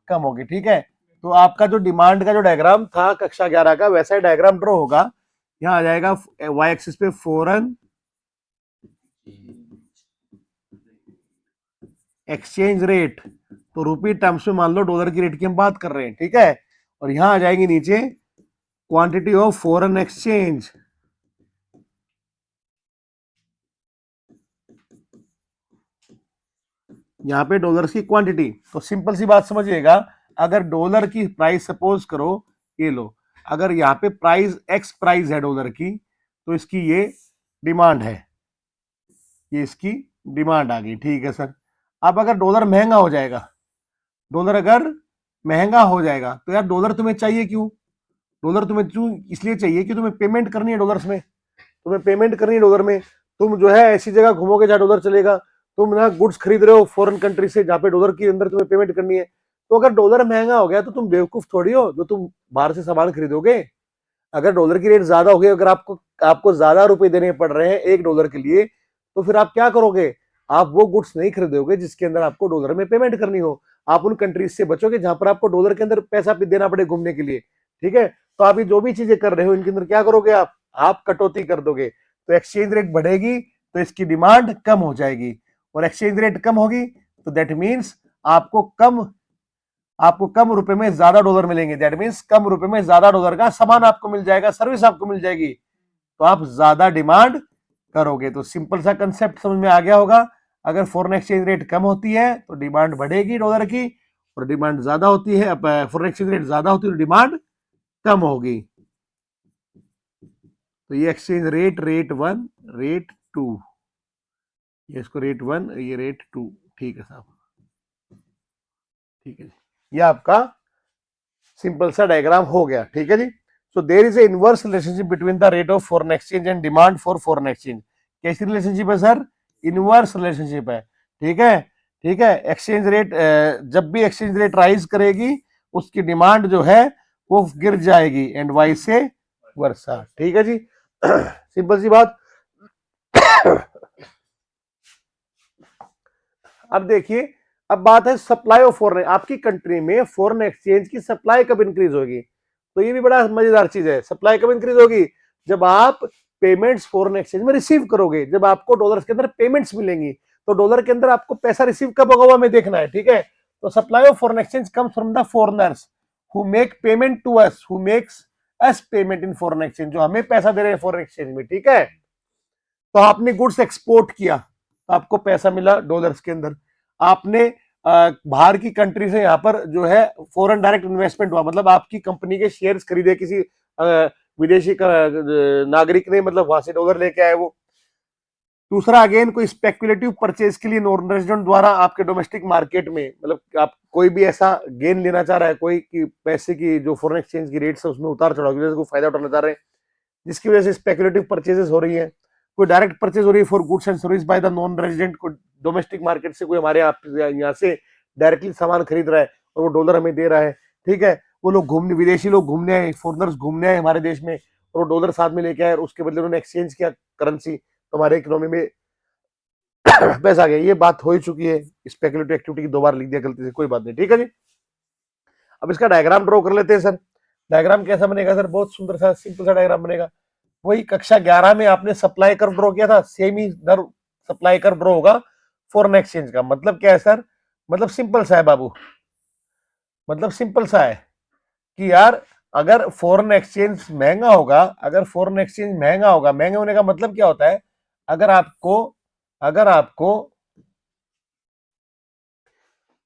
कम होगी। ठीक है, तो आपका जो डिमांड का जो डायग्राम था कक्षा 11 का वैसा ही डायग्राम ड्रॉ होगा। यहाँ आ जाएगा वाई एक्सिस पे फॉरेन एक्सचेंज रेट, तो रुपी टर्म्स में मान लो डॉलर की रेट की हम बात कर रहे हैं। ठीक है, और यहां आ जाएगी नीचे क्वांटिटी ऑफ फॉरेन एक्सचेंज, यहाँ पे डॉलर्स की क्वांटिटी। तो सिंपल सी बात समझिएगा, अगर डॉलर की प्राइस सपोज करो, ये लो, अगर यहाँ पे प्राइस एक्स प्राइस है डॉलर की, तो इसकी ये डिमांड है, ये इसकी डिमांड आ गई। ठीक है सर, अब अगर डॉलर महंगा हो जाएगा, डॉलर अगर महंगा हो जाएगा तो यार डॉलर तुम्हें चाहिए क्यों, डॉलर तुम्हें क्यों इसलिए चाहिए कि तुम्हें पेमेंट करनी है डॉलर्स में, तुम्हें पेमेंट करनी है डॉलर में। तुम जो है ऐसी जगह घूमोगे जहां डॉलर चलेगा, तुम ना गुड्स खरीद रहे हो फॉरेन कंट्री से जहां पे डॉलर के अंदर तुम्हें पेमेंट करनी है। तो अगर डॉलर महंगा हो गया तो तुम बेवकूफ थोड़ी हो जो तुम बाहर से सामान खरीदोगे। अगर डॉलर की रेट ज्यादा हो गई, अगर आपको आपको ज्यादा रुपए देने पड़ रहे हैं एक डॉलर के लिए, तो फिर आप क्या करोगे, आप वो गुड्स नहीं खरीदोगे जिसके अंदर आपको डॉलर में पेमेंट करनी हो। आप उन कंट्रीज से बचोगे जहां पर आपको डॉलर के अंदर पैसा भी देना पड़े घूमने के लिए। ठीक है, तो आप ये जो भी चीजें कर रहे हो इनके अंदर क्या करोगे, आप कटौती कर दोगे। तो एक्सचेंज रेट बढ़ेगी तो इसकी डिमांड कम हो जाएगी, और एक्सचेंज रेट कम होगी तो दैट मीन्स आपको कम रुपए में ज्यादा डॉलर मिलेंगे। दैट मीन्स कम रुपए में ज्यादा डॉलर का सामान आपको मिल जाएगा, सर्विस आपको मिल जाएगी, तो आप ज्यादा डिमांड करोगे। तो सिंपल सा कंसेप्ट समझ में आ गया होगा। अगर फॉरेन एक्सचेंज रेट कम होती है तो डिमांड बढ़ेगी डॉलर की, और डिमांड ज्यादा होती है, फॉरेन एक्सचेंज रेट ज्यादा होती है तो डिमांड कम होगी। तो ये एक्सचेंज रेट, रेट 1, रेट 2, ये इसको रेट 1, ये रेट 2। ठीक है साहब, ठीक है जी, ये आपका सिंपल सा डायग्राम हो गया। ठीक है जी। So there is a inverse relationship between the rate of foreign exchange and demand for foreign exchange. कैसी रिलेशनशिप है सर? इनवर्स रिलेशनशिप है। ठीक है, ठीक है। एक्सचेंज रेट, जब भी एक्सचेंज रेट राइज करेगी उसकी डिमांड जो है वो गिर जाएगी, एंड वाइस से वर्सा। ठीक है जी। सिंपल सी बात। अब देखिए, अब बात है सप्लाई ऑफ फॉरेन, आपकी कंट्री में फॉरेन एक्सचेंज की सप्लाई कब इंक्रीज होगी? तो ये भी बड़ा मजेदार चीज है। सप्लाई कब इंक्रीज होगी? जब आप पेमेंट्स फॉरेन एक्सचेंज में रिसीव करोगे, जब आपको डॉलर्स के अंदर पेमेंट्स मिलेंगी, तो डॉलर के अंदर आपको पैसा रिसीव कब होगा हमें देखना है। ठीक है, तो supply of foreign exchange comes from the foreigners who make payment to us, who makes us payment in foreign exchange, जो हमें पैसा दे रहे हैं फॉरेन एक्सचेंज में। ठीक है, तो आपने गुड्स एक्सपोर्ट किया, आपको पैसा मिला डॉलर्स के अंदर। आपने बाहर की कंट्री से यहाँ पर जो है फॉरेन डायरेक्ट इन्वेस्टमेंट हुआ, मतलब आपकी कंपनी के शेयर्स खरीदे किसी विदेशी नागरिक ने, मतलब वहां से डॉलर लेके आए वो। दूसरा, अगेन कोई स्पेकुलेटिव परचेज के लिए नॉन रेजिडेंट द्वारा आपके डोमेस्टिक मार्केट में, मतलब आप कोई भी ऐसा गेन लेना चाह रहा है, कोई की पैसे की जो फॉरेन एक्सचेंज की रेट्स है उसमें उतार चढ़ाव की वजह से कोई फायदा उठाना चाह रहे हैं, जिसकी वजह से स्पेकुलेटिव परचेजेस हो रही है। कोई डायरेक्ट परचेज हो रही है for goods and service by the non resident, को डोमेस्टिक मार्केट से कोई हमारे यहाँ से डायरेक्टली सामान खरीद रहा है और वो डॉलर हमें दे रहा है। ठीक है, वो लोग घूमने, विदेशी लोग घूमने आए, फॉरनर्स घूमने आए हमारे देश में, और वो डॉलर साथ में लेके आए और उसके बदले उन्होंने एक्सचेंज किया करेंसी, तो हमारे इकोनॉमी में पैसा आ गया। ये बात हो ही चुकी है, स्पेकुलेटिव एक्टिविटी की 2 बार लिख दिया गलती से, कोई बात नहीं। ठीक है जी। अब इसका डायग्राम ड्रॉ कर लेते हैं सर। डायग्राम कैसा बनेगा सर? बहुत सुंदर सा सिंपल सा डायग्राम बनेगा। वही कक्षा 11 में आपने सप्लाई कर्व ड्रॉ किया था, सेम ही दर सप्लाई कर्व ड्रॉ होगा फॉरेन एक्सचेंज का। मतलब क्या है सर? मतलब सिंपल सा है बाबू, मतलब सिंपल सा है कि यार अगर फॉरेन एक्सचेंज महंगा होगा, अगर फॉरेन एक्सचेंज महंगा होगा, महंगे होने का मतलब क्या होता है? अगर आपको अगर आपको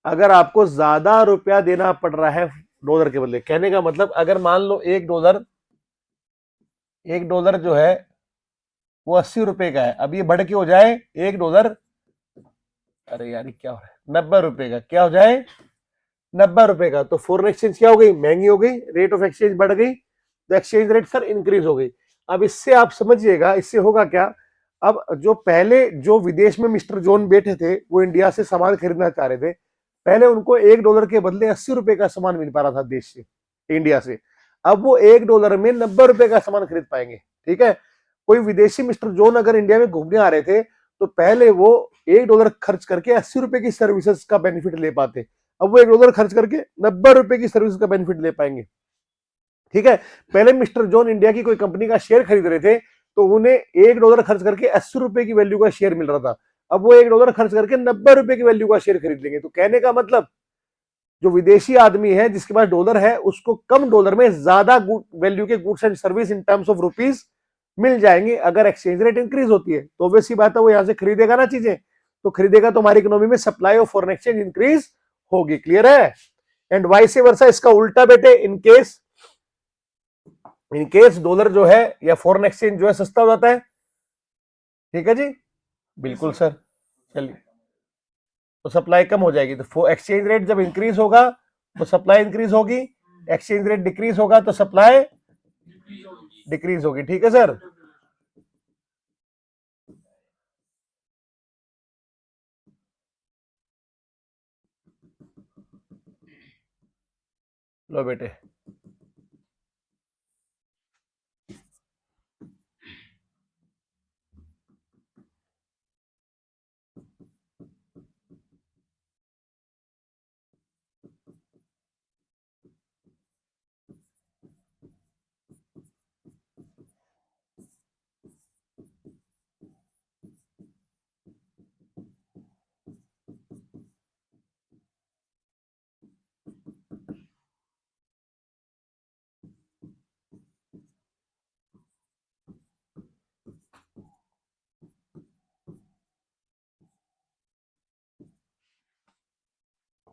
अगर आपको ज्यादा रुपया देना पड़ रहा है डॉलर के बदले, कहने का मतलब अगर मान लो एक डॉलर जो है वो 80 रुपए का है, अब ये बढ़ के हो जाए $1, अरे यार क्या हो रहा है, 90 रुपए का, क्या हो जाए 90 रुपए का, तो फॉरेन एक्सचेंज क्या हो गई? महंगी हो गई, रेट ऑफ एक्सचेंज बढ़ गई, तो एक्सचेंज रेट सर इंक्रीज हो गई। अब इससे आप समझिएगा, इससे होगा क्या? अब जो पहले जो विदेश में मिस्टर जॉन बैठे थे, वो इंडिया से सामान खरीदना चाह रहे थे, पहले उनको $1 के बदले 80 रुपए का सामान मिल पा रहा था देश से, इंडिया से। अब वो $1 में 90 रुपए का सामान खरीद पाएंगे। ठीक है, कोई विदेशी मिस्टर जॉन अगर इंडिया में घूमने आ रहे थे, तो पहले वो $1 खर्च करके 80 रुपए की सर्विसेज का बेनिफिट ले पाते, अब वो $1 खर्च करके 90 रुपए की सर्विस का बेनिफिट ले पाएंगे। ठीक है, पहले मिस्टर जॉन इंडिया की कोई कंपनी का शेयर खरीद रहे थे, तो उन्हें $1 खर्च करके 80 रुपए की वैल्यू का शेयर मिल रहा था, अब वो $1 खर्च करके 90 रुपए की वैल्यू का शेयर खरीद लेंगे। तो कहने का मतलब, जो विदेशी आदमी है जिसके पास डॉलर है, उसको कम डॉलर में ज्यादा वैल्यू के goods and service in terms of rupees मिल जाएंगे। अगर एक्सचेंज रेट इंक्रीज होती है तो ऑब्वियसली बात है वो यहां से खरीदेगा ना चीजें, तो खरीदेगा तो हमारी इकोनॉमी में supply of foreign exchange increase होगी। क्लियर है? एंड वाइस वर्सा इसका उल्टा बेटे, इन केस डॉलर जो है या फॉरेन एक्सचेंज जो है सस्ता हो जाता है। ठीक है जी, बिल्कुल सर। चलिए, तो सप्लाई कम हो जाएगी, तो एक्सचेंज रेट जब इंक्रीज होगा तो सप्लाई इंक्रीज होगी, एक्सचेंज रेट डिक्रीज होगा तो सप्लाई डिक्रीज होगी। ठीक है सर। लो बेटे,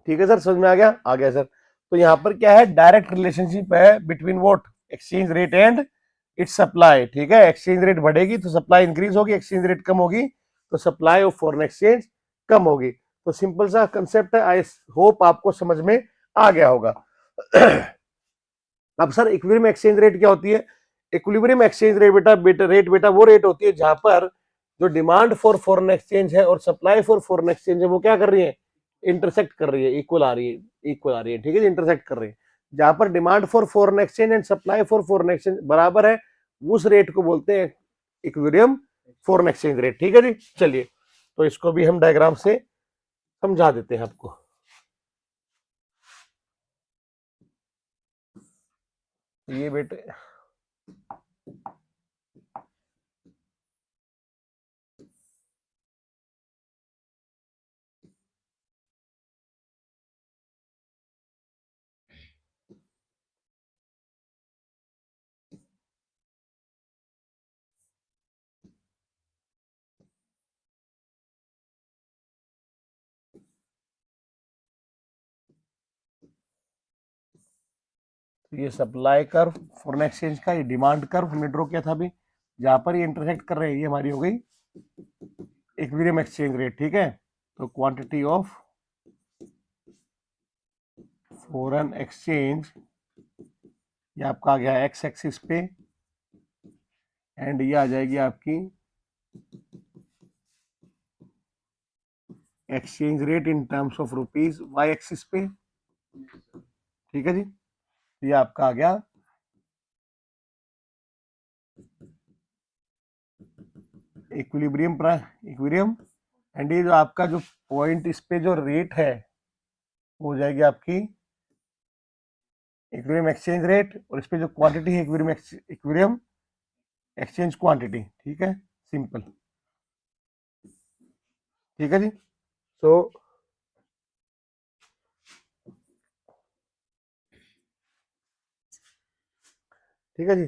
ठीक है सर, समझ में आ गया? आ गया सर। तो यहां पर क्या है? डायरेक्ट रिलेशनशिप है between what? Exchange rate and it's supply, ठीक है। एक्सचेंज रेट बढ़ेगी तो सप्लाई इंक्रीज होगी, एक्सचेंज रेट कम होगी तो सप्लाई ऑफ फॉरेन एक्सचेंज कम होगी। तो सिंपल सा कंसेप्ट है, आई होप आपको समझ में आ गया होगा। अब सर इक्विलिब्रियम एक्सचेंज रेट क्या होती है? इक्विलिब्रियम एक्सचेंज रेट बेटा वो रेट होती है जहां पर जो डिमांड फॉर फॉरेन एक्सचेंज है और सप्लाई फॉर फॉरेन एक्सचेंज है वो क्या कर रही है? इंटरसेक्ट कर रही है, इक्वल आ रही है, इक्वल आ रही है, ठीक है, इंटरसेक्ट कर रही है। जहां पर demand for foreign exchange and supply for foreign exchange बराबर है, उस रेट को बोलते हैं इक्विलिब्रियम फॉरेन एक्सचेंज रेट, ठीक है जी। चलिए तो इसको भी हम डायग्राम से समझा देते हैं आपको। ये बेटे ये सप्लाई कर्व फॉरेन एक्सचेंज का, ये डिमांड कर्व हमने ड्रॉ किया था अभी, जहां पर ये इंटरसेक्ट कर रहे हैं, ये हमारी हो गई इक्विलिब्रियम एक्सचेंज रेट, ठीक है। तो क्वांटिटी ऑफ फॉरेन एक्सचेंज ये आपका आ गया एक्स एक्सिस पे, एंड ये आ जाएगी आपकी exchange rate in terms of rupees Y axis पे, ठीक है जी। ये आपका आ गया इक्विलिब्रियम इक्विलिब्रियम, एंड ये जो आपका जो पॉइंट इस पे जो रेट है हो जाएगी आपकी इक्विलिब्रियम एक्सचेंज रेट, और इस पे जो क्वांटिटी है इक्विलिब्रियम एक्सचेंज क्वांटिटी, ठीक है, सिंपल, ठीक है जी। तो ठीक है जी।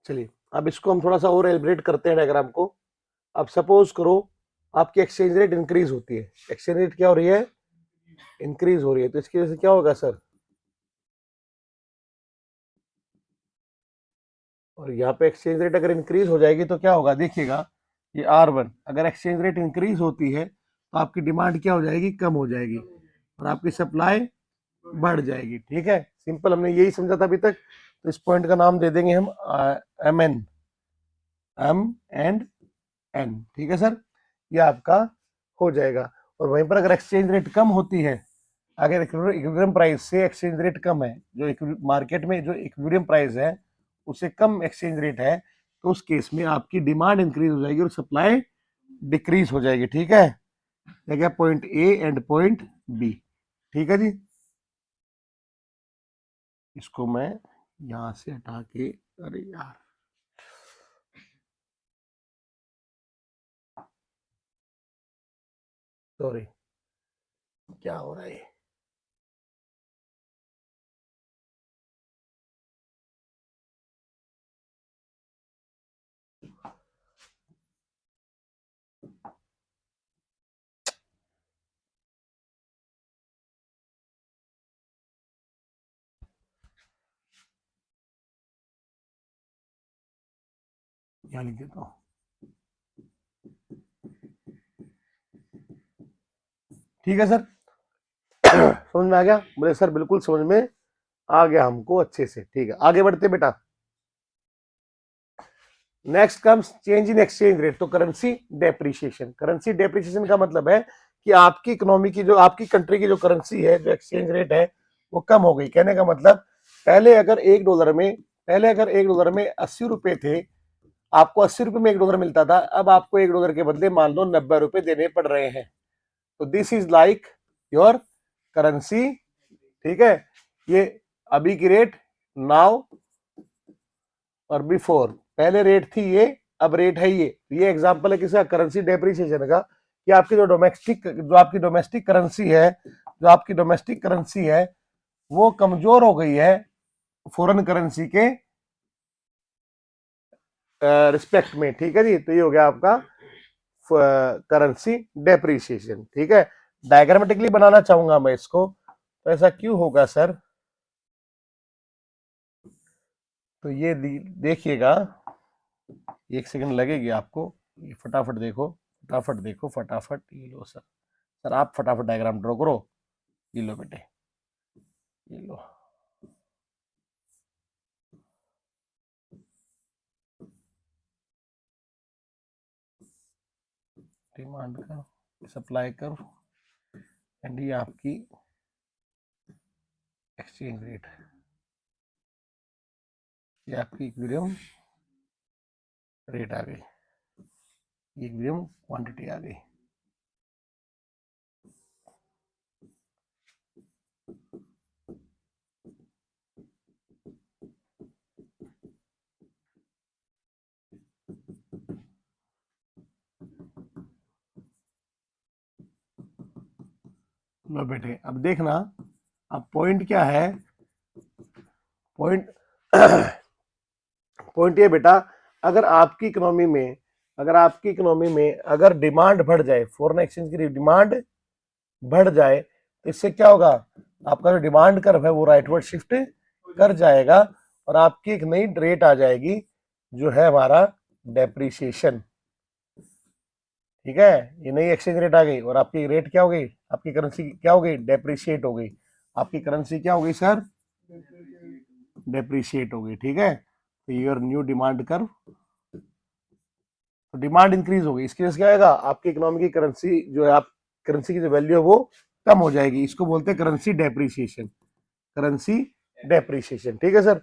चलिए अब इसको हम थोड़ा सा और एलिब्रेट करते हैं डायग्राम को। अब सपोज करो आपकी एक्सचेंज रेट इंक्रीज होती है, एक्सचेंज रेट क्या हो रही है? इंक्रीज हो रही है, तो इसकी वजह से क्या होगा सर? और यहाँ पे एक्सचेंज रेट अगर इंक्रीज हो जाएगी तो क्या होगा? देखिएगा ये R1, अगर एक्सचेंज रेट इंक्रीज होती है तो आपकी डिमांड क्या हो जाएगी? कम हो जाएगी, और आपकी सप्लाई बढ़ जाएगी, ठीक है, सिंपल, हमने यही समझा था अभी तक। तो इस पॉइंट का नाम दे देंगे हम M ठीक है सर, ये आपका हो जाएगा। और वहीं पर अगर एक्सचेंज रेट कम होती है, अगर इक्विलिब्रियम प्राइस से एक्सचेंज रेट कम है, जो मार्केट में जो इक्विलिब्रियम प्राइस है उससे कम एक्सचेंज रेट है, तो उस केस में आपकी डिमांड इंक्रीज हो जाएगी और सप्लाई डिक्रीज हो जाएगी, ठीक है। क्या point A and point B, ठीक है जी। इसको मैं यहां से हटा के, अरे यार सॉरी, क्या हो रहा है? यहाँ लिख देता हूँ, ठीक है सर। समझ में आ गया? बोले सर बिल्कुल समझ में आ गया हमको अच्छे से, ठीक है, आगे बढ़ते बेटा। Next comes change in exchange rate, तो करेंसी डेप्रिसिएशन। करेंसी डेप्रिसिएशन का मतलब है कि आपकी इकोनॉमी की, जो आपकी कंट्री की जो करेंसी है, जो एक्सचेंज रेट है वो कम हो गई। कहने का मतलब पहले अगर एक डॉलर में 80 रुपए थे, आपको 80 रुपए में $1 मिलता था, अब आपको $1 के बदले मान लो 90 रुपए देने पड़ रहे हैं। तो this is like your currency, ठीक है। ये अभी की रेट, नाउ और बिफोर, पहले रेट थी ये, अब रेट है ये एग्जांपल है किसका? करेंसी डेप्रिसिएशन का, कि आपकी जो आपकी डोमेस्टिक करेंसी है वो कमजोर हो गई है फॉरेन करेंसी के रिस्पेक्ट में, ठीक है जी। तो ये हो गया आपका करेंसी डेप्रिसिएशन। ठीक है, डायग्रामेटिकली बनाना चाहूंगा मैं इसको, तो ऐसा क्यों होगा सर? तो ये देखिएगा, एक सेकंड लगेगी आपको, ये फटाफट देखो, फटाफट देखो, फटाफट। ये लो सर, सर आप फटाफट डायग्राम ड्रॉ करो। ये लो बेटे, ये लो। Demand curve, supply curve, and ये आपकी एक्सचेंज रेट, ये आपकी इक्विलिब्रियम रेट आ गई, इक्विलिब्रियम क्वांटिटी आ गई। लो बेटे, अब देखना, अब पॉइंट क्या है? पॉइंट पॉइंट ये बेटा, अगर आपकी इकोनॉमी में, अगर डिमांड बढ़ जाए, फॉरेन एक्सचेंज की डिमांड बढ़ जाए, तो इससे क्या होगा? आपका जो डिमांड कर्व है वो राइटवर्ड शिफ्ट कर जाएगा और आपकी एक नई रेट आ जाएगी, जो है हमारा डेप्रिसिएशन। ठीक है, ये नई एक्सचेंज रेट आ गई और आपकी रेट क्या हो गई? आपकी करेंसी क्या हो गई? डेप्रिशिएट हो गई। आपकी करेंसी क्या हो गई सर? डेप्रिशिएट हो गई। ठीक है, तो योर न्यू डिमांड कर्व, तो डिमांड इंक्रीज हो गई, इसकी वजह से क्या आएगा? आपकी इकोनॉमी की करेंसी जो है, आप करेंसी की जो वैल्यू है वो कम हो जाएगी। इसको बोलते हैं करेंसी डेप्रिसिएशन, करेंसी डेप्रिसिएशन। ठीक है सर,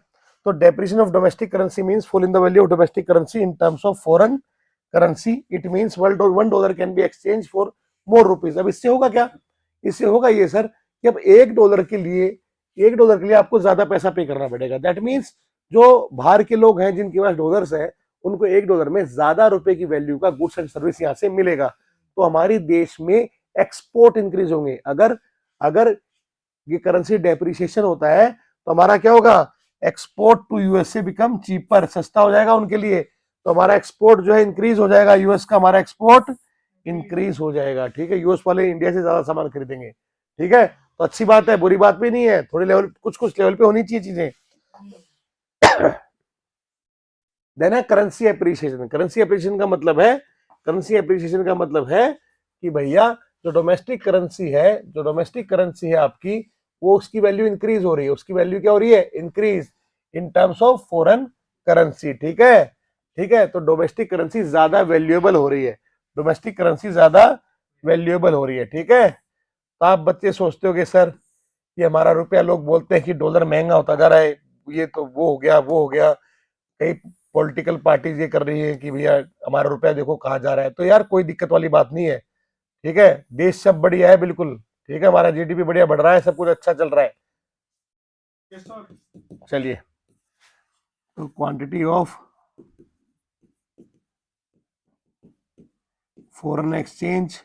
तो depreciation of domestic currency means fall in the value of domestic currency in terms of foreign currency. It means $1 can be exchange for more rupees. अब इससे होगा क्या? इससे होगा ये सर कि अब $1 के लिए आपको ज्यादा पैसा पे करना पड़ेगा। दैट मीन्स जो बाहर के लोग हैं जिनके पास डॉलर्स है, उनको $1 में ज्यादा रुपए की वैल्यू का गुड्स एंड सर्विस यहाँ से मिलेगा। तो हमारी देश में एक्सपोर्ट इंक्रीज होंगे। अगर अगर ये करेंसी डेप्रिसिएशन होता है तो हमारा क्या होगा? Export to USA become cheaper, सस्ता हो जाएगा उनके लिए, तो हमारा एक्सपोर्ट जो है इंक्रीज हो जाएगा, यूएस का हमारा एक्सपोर्ट इंक्रीज हो जाएगा। ठीक है, यूएस वाले इंडिया से ज्यादा सामान खरीदेंगे। ठीक है, तो अच्छी बात है, बुरी बात भी नहीं है, थोड़ी लेवल, कुछ लेवल पे होनी चाहिए चीजें। देन है करेंसी एप्रिसिएशन। करेंसी एप्रिसिएशन का मतलब है, कि भैया जो डोमेस्टिक करेंसी है आपकी, वो उसकी वैल्यू इंक्रीज हो रही है। उसकी वैल्यू क्या हो रही है? Increase in terms of foreign currency. ठीक है, तो डोमेस्टिक करेंसी ज्यादा वैल्यूएबल हो रही है, ठीक है। तो आप बच्चे सोचते हो कि सर ये हमारा रुपया, लोग बोलते हैं कि डॉलर महंगा होता जा रहा है, ये तो वो हो गया, कई पॉलिटिकल पार्टीज ये कर रही है कि भैया हमारा रुपया देखो कहाँ जा रहा है। तो यार कोई दिक्कत वाली बात नहीं है। ठीक है, देश सब बढ़िया है बिल्कुल। ठीक है, हमारा जीडीपी बढ़िया बढ़ रहा है, सब कुछ अच्छा चल रहा है। चलिए, तो क्वांटिटी ऑफ फॉरेन एक्सचेंज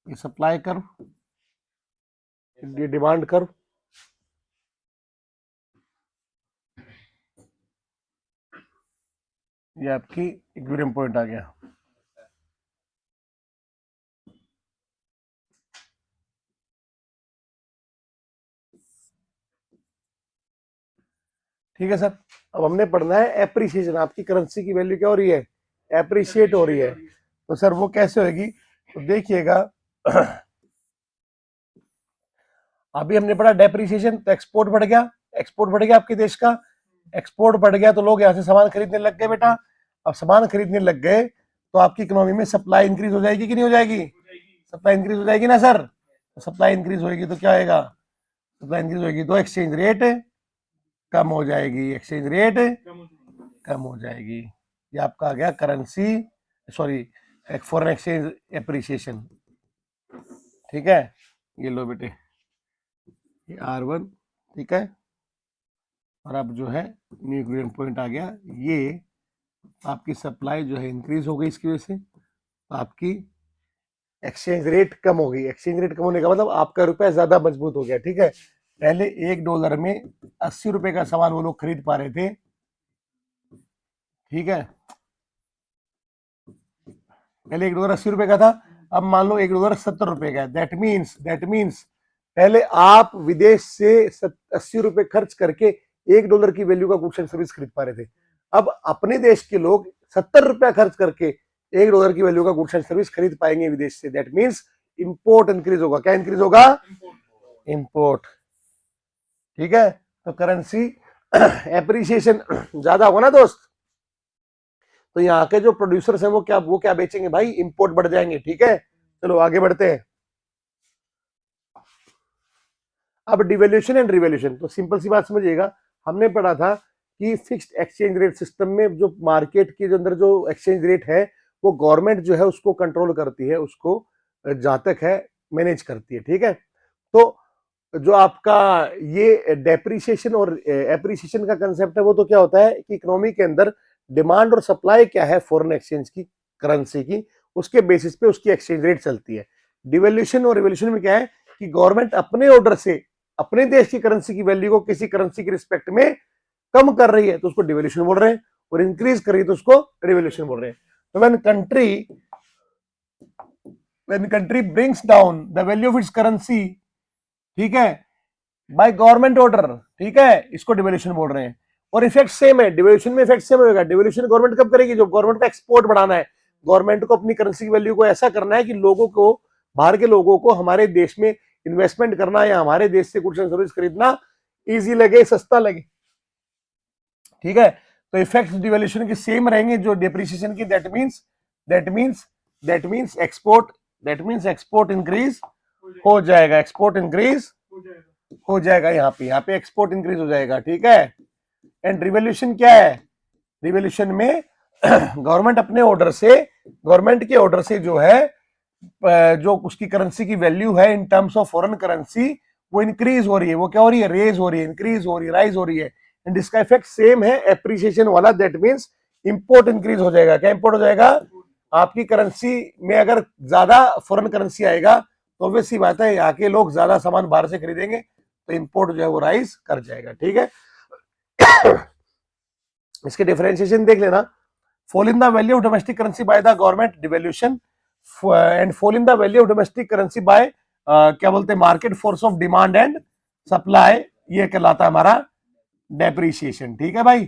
ये सप्लाई कर्व, ये डिमांड कर्व, ये आपकी इक्विलिब्रियम पॉइंट आ गया। ठीक है सर, अब हमने पढ़ना है एप्रिसिएशन। आपकी करेंसी की वैल्यू क्या हो रही है? एप्रिशिएट हो रही है। तो सर वो कैसे होगी? तो देखिएगा, अभी हमने पढ़ा डेप्रिसिएशन, तो एक्सपोर्ट बढ़ गया, आपके देश का एक्सपोर्ट बढ़ गया, तो लोग यहाँ से सामान खरीदने लग गए बेटा। अब सामान खरीदने लग गए तो आपकी इकोनॉमी में सप्लाई इंक्रीज हो जाएगी कि नहीं हो जाएगी? सप्लाई इंक्रीज हो जाएगी ना सर? सप्लाई इंक्रीज होगी तो क्या आएगा? सप्लाई इंक्रीज होगी तो एक्सचेंज रेट कम हो जाएगी, एक्सचेंज रेट कम हो जाएगी। ये आपका आ गया currency, sorry foreign exchange appreciation. ठीक है, ये लो बेटे, ये R1, ठीक है। और अब जो है न्यू इक्विलिब्रियम पॉइंट आ गया, ये आपकी सप्लाई जो है इंक्रीज हो गई, इसकी वजह से आपकी एक्सचेंज रेट कम हो गई। एक्सचेंज रेट कम होने का मतलब आपका रुपया ज्यादा मजबूत हो गया। ठीक है, पहले $1 में 80 रुपए का सामान वो लोग खरीद पा रहे थे। ठीक है, पहले $1 80 रुपए का था, अब मान लो $1 70 रुपए का है। दैट मीन्स पहले आप विदेश से 80 रुपए खर्च करके $1 की वैल्यू का गुड्स एंड सर्विस खरीद पा रहे थे। अब अपने देश के लोग 70 रुपया खर्च करके $1 की वैल्यू का गुड्स एंड सर्विस खरीद पाएंगे विदेश से। दैट मीन्स इंपोर्ट इंक्रीज होगा। क्या इंक्रीज होगा? इंपोर्ट। ठीक है, तो करेंसी एप्रिसिएशन ज्यादा होगा ना दोस्त, तो यहाँ के जो प्रोड्यूसर्स हैं वो क्या बेचेंगे भाई? इंपोर्ट बढ़ जाएंगे। ठीक है, चलो आगे बढ़ते हैं। अब डिवेल्यूशन एंड रिवैल्यूएशन, तो सिंपल सी बात समझिएगा, हमने पढ़ा था कि फिक्स्ड एक्सचेंज रेट सिस्टम में जो मार्केट के जो अंदर जो एक्सचेंज रेट है वो गवर्नमेंट जो है उसको कंट्रोल करती है, उसको जहां तक है मैनेज करती है। ठीक है, तो जो आपका ये डेप्रिसिएशन और एप्रिसिएशन का कंसेप्ट है वो तो क्या होता है कि इकोनॉमी के अंदर डिमांड और सप्लाई क्या है फॉरेन एक्सचेंज की, करेंसी की, उसके बेसिस पे उसकी एक्सचेंज रेट चलती है। डिवेल्यूशन और रिवोल्यूशन में क्या है कि गवर्नमेंट अपने ऑर्डर से अपने देश की करेंसी की वैल्यू को किसी करेंसी के रिस्पेक्ट में कम कर रही है तो उसको डिवेल्यूशन बोल रहे हैं, और इंक्रीज कर रही है तो उसको रिवोल्यूशन बोल रहे हैं। तो when country brings down the value of its currency, ठीक है, बाय गवर्नमेंट ऑर्डर, ठीक है, इसको डिवेल्यूशन बोल रहे हैं। और इफेक्ट सेम है, डिवेल्यूशन में इफेक्ट सेम होगा। डिवेल्यूशन गवर्नमेंट कब करेगी? जब गवर्नमेंट का एक्सपोर्ट बढ़ाना है, गवर्नमेंट को अपनी करेंसी की वैल्यू को ऐसा करना है कि लोगों को, बाहर के लोगों को हमारे देश में इन्वेस्टमेंट करना या हमारे देश से गुड्स एंड सर्विस खरीदना इजी लगे, सस्ता लगे। ठीक है, तो इफेक्ट डिवेल्यूशन के सेम रहेंगे जो डिप्रिसिएशन की। दैट मींस एक्सपोर्ट इंक्रीज हो जाएगा, एक्सपोर्ट इंक्रीज हो जाएगा, यहाँ पे एक्सपोर्ट इंक्रीज हो जाएगा। ठीक है, एंड रिवोल्यूशन क्या है? रिवोल्यूशन में गवर्नमेंट अपने ऑर्डर से, गवर्नमेंट के ऑर्डर से जो है जो उसकी करेंसी की वैल्यू है इन टर्म्स ऑफ फॉरेन करेंसी वो इंक्रीज हो रही है, वो क्या हो रही है? रेज हो रही है, इंक्रीज हो रही है, राइज हो रही है। एंड इसका इफेक्ट सेम है एप्रिसिएशन वाला। दैट मींस इंपोर्ट इंक्रीज हो जाएगा। क्या इंपोर्ट हो जाएगा? आपकी करेंसी में अगर ज्यादा फॉरेन करेंसी आएगा तो ऑब्वियस सी बात है यहाँ के लोग ज्यादा सामान बाहर से खरीदेंगे, तो इंपोर्ट जो है वो राइज कर जाएगा। ठीक है, इसके डिफरेंशिएशन देख लेना। Fall in the value of domestic currency by the government, devaluation, and fall in the value of domestic currency by क्या बोलते हैं, market force of demand and supply, ये कहलाता है हमारा डेप्रिसिएशन। ठीक है भाई,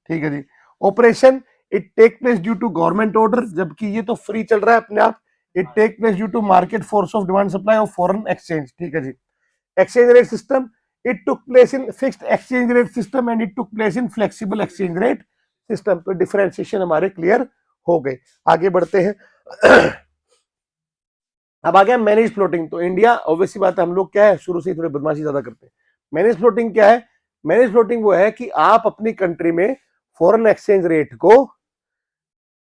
ठीक है जी। Operation, it take place due to government order, जबकि ये तो फ्री चल रहा है अपने आप। It take place due to market force of demand supply of foreign exchange. ठीक है जी। Exchange rate system, it took place in fixed exchange rate system and it took place in flexible exchange rate system। तो डिफरेंशिएशन हमारे क्लियर हो गए। आगे बढ़ते हैं। अब आ गया मैनेज फ्लोटिंग। तो इंडिया, ऑब्वियसली बात है, हम लोग क्या है शुरू से ही थोड़े बदमाशी ज्यादा करते हैं। मैनेज फ्लोटिंग क्या है? मैनेज फ्लोटिंग वो है कि आप अपनी कंट्री में फॉरेन एक्सचेंज रेट को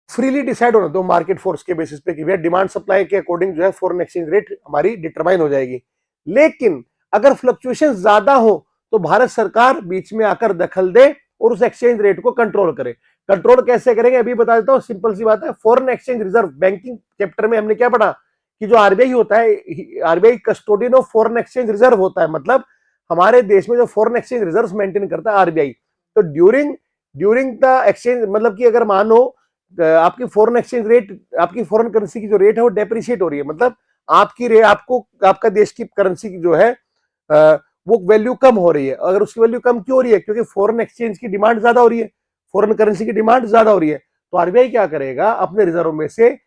फ्रीली डिसाइड होना दो मार्केट फोर्स के बेसिस पे कि भैया डिमांड सप्लाई के अकॉर्डिंग जो है फॉरेन एक्सचेंज रेट हमारी डिटरमाइन हो जाएगी। लेकिन अगर फ्लक्चुएशन ज्यादा हो तो भारत सरकार बीच में आकर दखल दे और उस एक्सचेंज रेट को कंट्रोल करे। कंट्रोल कैसे करेंगे अभी बता देता हूं, सिंपल सी बात है। Foreign exchange reserve, banking chapter में हमने क्या पढ़ा कि जो आरबीआई होता है, RBI custodian of foreign exchange reserve होता है, मतलब हमारे देश में जो फॉरेन एक्सचेंज रिजर्व मेंटेन करता है आरबीआई। तो ड्यूरिंग द एक्सचेंज, मतलब कि अगर मानो आपकी फॉरेन एक्सचेंज रेट, आपकी फॉरेन करेंसी की जो रेट है वो डेप्रिशिएट हो रही है, मतलब आपकी रेट, आपको आपका देश की करेंसी की जो है वो वैल्यू कम हो रही है। अगर उसकी वैल्यू कम क्यों हो रही है? क्योंकि फॉरेन एक्सचेंज की डिमांड ज्यादा हो रही है, फॉरेन करेंसी की डिमांड ज्यादा हो रही है। तो आरबीआई क्या करेगा? अपने रिजर्व में से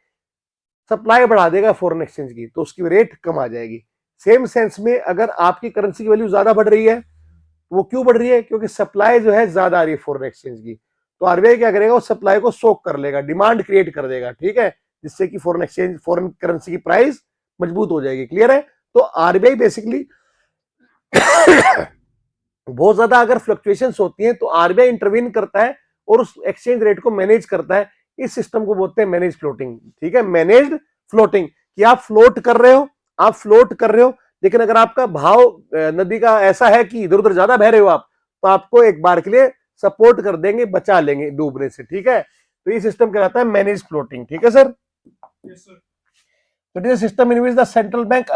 सप्लाई बढ़ा देगा फॉरेन एक्सचेंज की, तो उसकी रेट कम आ जाएगी। सेम सेंस में अगर आपकी करेंसी की वैल्यू ज्यादा बढ़ रही है, वो क्यों बढ़ रही है? क्योंकि सप्लाई जो है ज्यादा आ रही है फॉरेन एक्सचेंज की, तो आरबीआई क्या करेगा? उस सप्लाई को सोक कर लेगा, डिमांड क्रिएट कर देगा। ठीक है, जिससे कि फॉरेन एक्सचेंज, फॉरेन करेंसी की प्राइस मजबूत हो जाएगी। क्लियर है? तो आरबीआई बेसिकली बहुत ज्यादा अगर फ्लक्चुएशंस होती हैं तो आरबीआई इंटरवीन करता है और उस एक्सचेंज रेट को मैनेज करता है। इस सिस्टम को बोलते हैं मैनेज फ्लोटिंग। ठीक है, मैनेज्ड फ्लोटिंग, कि आप फ्लोट कर रहे हो, आप फ्लोट कर रहे हो, लेकिन अगर आपका भाव नदी का ऐसा है कि इधर उधर ज्यादा बह रहे हो आप, तो आपको एक बार के लिए सपोर्ट कर देंगे, बचा लेंगे डूबने से। ठीक है, तो ये सिस्टम कहलाता है मैनेज फ्लोटिंग। ठीक है sir. So it is a system in which the central bank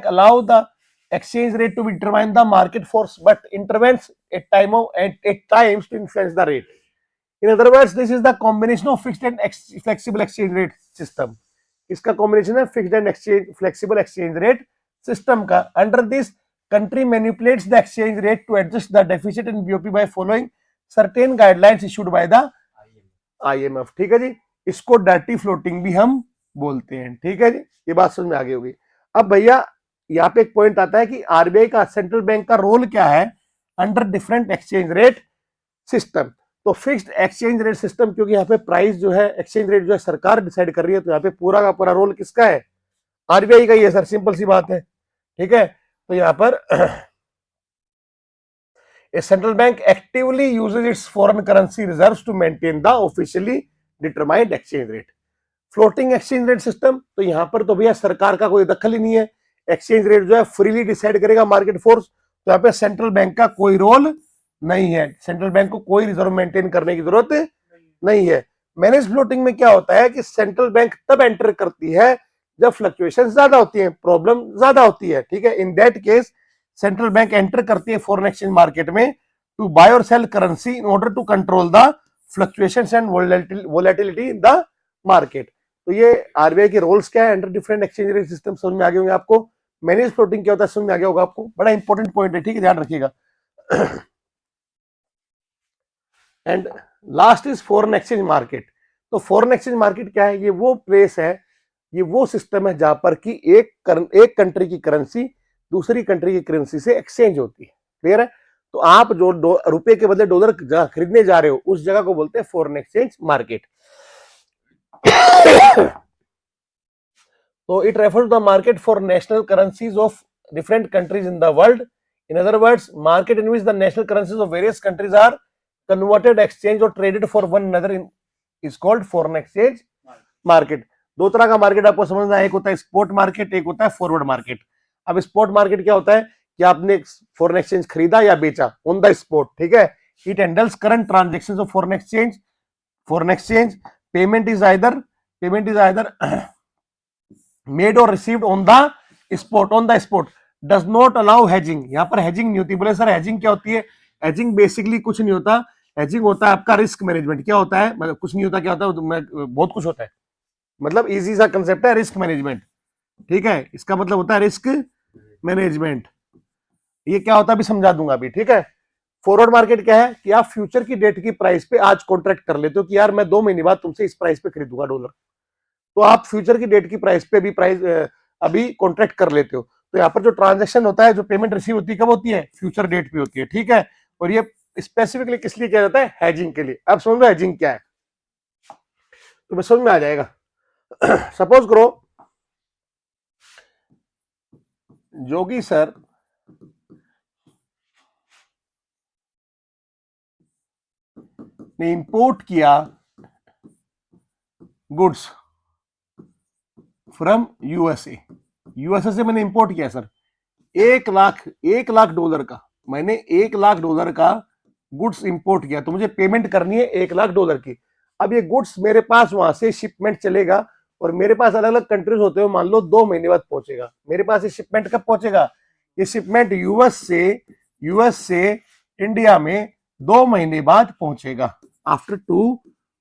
allow the exchange rate to be determine the market force, but intervenes at times to influence the rate. In other words, this is the combination of fixed and flexible exchange rate system. इसका combination है fixed and flexible exchange rate system का. Under this, country manipulates the exchange rate to adjust the deficit in BOP by following certain guidelines issued by the IMF. ठीक है जी, इसको डर्टी फ्लोटिंग भी हम बोलते हैं। ठीक है जी, ये बात समझ में आ गई होगी। अब भैया यहाँ पे एक पॉइंट आता है कि आरबीआई का, सेंट्रल बैंक का रोल क्या है under different exchange rate system. तो फिक्स्ड एक्सचेंज रेट सिस्टम, क्योंकि यहाँ पे प्राइस जो है, एक्सचेंज रेट जो है सरकार डिसाइड कर रही है, तो यहाँ पे पूरा का पूरा रोल किसका है? आरबीआई का ही है सर, सिंपल सी बात है। ठीक है, तो यहाँ पर A central bank actively uses its foreign currency reserves to maintain the officially determined exchange rate. Floating exchange rate system, तो यहां पर तो भैया सरकार का कोई दखल ही नहीं है, एक्सचेंज रेट जो है फ्रीली डिसाइड करेगा मार्केट फोर्स। तो यहाँ पे सेंट्रल बैंक का कोई रोल नहीं है, सेंट्रल बैंक को कोई रिजर्व मेंटेन करने की जरूरत नहीं है। मैनेज फ्लोटिंग में क्या होता है कि सेंट्रल बैंक तब एंटर करती है जब फ्लक्चुएशन ज्यादा होती है, प्रॉब्लम ज्यादा होती है। ठीक है, in that case central bank enter करती है फॉरेन एक्सचेंज मार्केट में टू बाय और sell currency in order to control the fluctuations and volatility in the market. तो ये आरबीआई के रोल्स क्या है under different exchange rate system, समझ में आ गए होंगे आपको। मैनेज फ्लोटिंग क्या होता है समझ में आ गया होगा आपको, बड़ा इंपॉर्टेंट पॉइंट है। ठीक है, ध्यान रखिएगा। And last is foreign exchange market. तो फॉरेन एक्सचेंज मार्केट क्या है? ये वो प्लेस है, ये वो सिस्टम है जहां पर कि एक कंट्री की करेंसी दूसरी कंट्री की करेंसी से एक्सचेंज होती है। क्लियर है? तो आप जो रुपए के बदले डॉलर खरीदने जा रहे हो, उस जगह को बोलते हैं foreign exchange market. So it refers to the market for national currencies of different countries in the world. In other words, market in which the national currencies of various countries are converted, exchanged or traded for one another is called foreign exchange market. दो तरह का मार्केट आपको समझना है, एक होता है स्पॉट मार्केट, एक होता है फॉरवर्ड मार्केट। अब स्पॉट मार्केट क्या होता है कि आपने फॉरेन एक्सचेंज खरीदा या बेचा ऑन द स्पॉट। ठीक है, it handles current transactions of foreign exchange. Payment is either made और received on the spot, does not allow hedging. यहां पर हैजिंग नहीं होती। बोले सर हैजिंग क्या होती है? हैजिंग बेसिकली कुछ नहीं होता, हैजिंग होता है आपका रिस्क मैनेजमेंट। क्या होता है? मतलब कुछ नहीं होता, क्या होता है? बहुत कुछ होता है, मतलब इजी सा कंसेप्ट है, रिस्क मैनेजमेंट। ठीक है, इसका मतलब होता है रिस्क मैनेजमेंट। ये क्या होता है अभी समझा दूंगा अभी। ठीक है, फॉरवर्ड मार्केट क्या है कि आप फ्यूचर की डेट की प्राइस पे आज कॉन्ट्रैक्ट कर लेते हो कि यार मैं 2 महीने बाद तुमसे इस प्राइस पे खरीदूंगा डॉलर। तो आप फ्यूचर की डेट की प्राइस पे अभी कॉन्ट्रैक्ट कर लेते हो। तो यहाँ पर जो ट्रांजैक्शन होता है, जो पेमेंट रिसीव होती है, कब होती है? फ्यूचर डेट पे होती है। ठीक है, और ये स्पेसिफिकली किस लिए किया जाता है? हैजिंग के लिए। अब समझ लो हैजिंग क्या है, तो मैं समझ में आ जाएगा। सपोज करो जोगी सर ने इंपोर्ट किया गुड्स फ्रॉम यूएसए से मैंने इंपोर्ट किया सर 1 लाख डॉलर का, मैंने 1 लाख डॉलर का गुड्स इंपोर्ट किया, तो मुझे पेमेंट करनी है 1 लाख डॉलर की। अब ये गुड्स मेरे पास वहां से शिपमेंट चलेगा और मेरे पास अलग अलग कंट्रीज होते हुए मान लो 2 महीने बाद पहुंचेगा। मेरे पास ये शिपमेंट कब पहुंचेगा? ये शिपमेंट यूएस से इंडिया में 2 महीने बाद पहुंचेगा, आफ्टर 2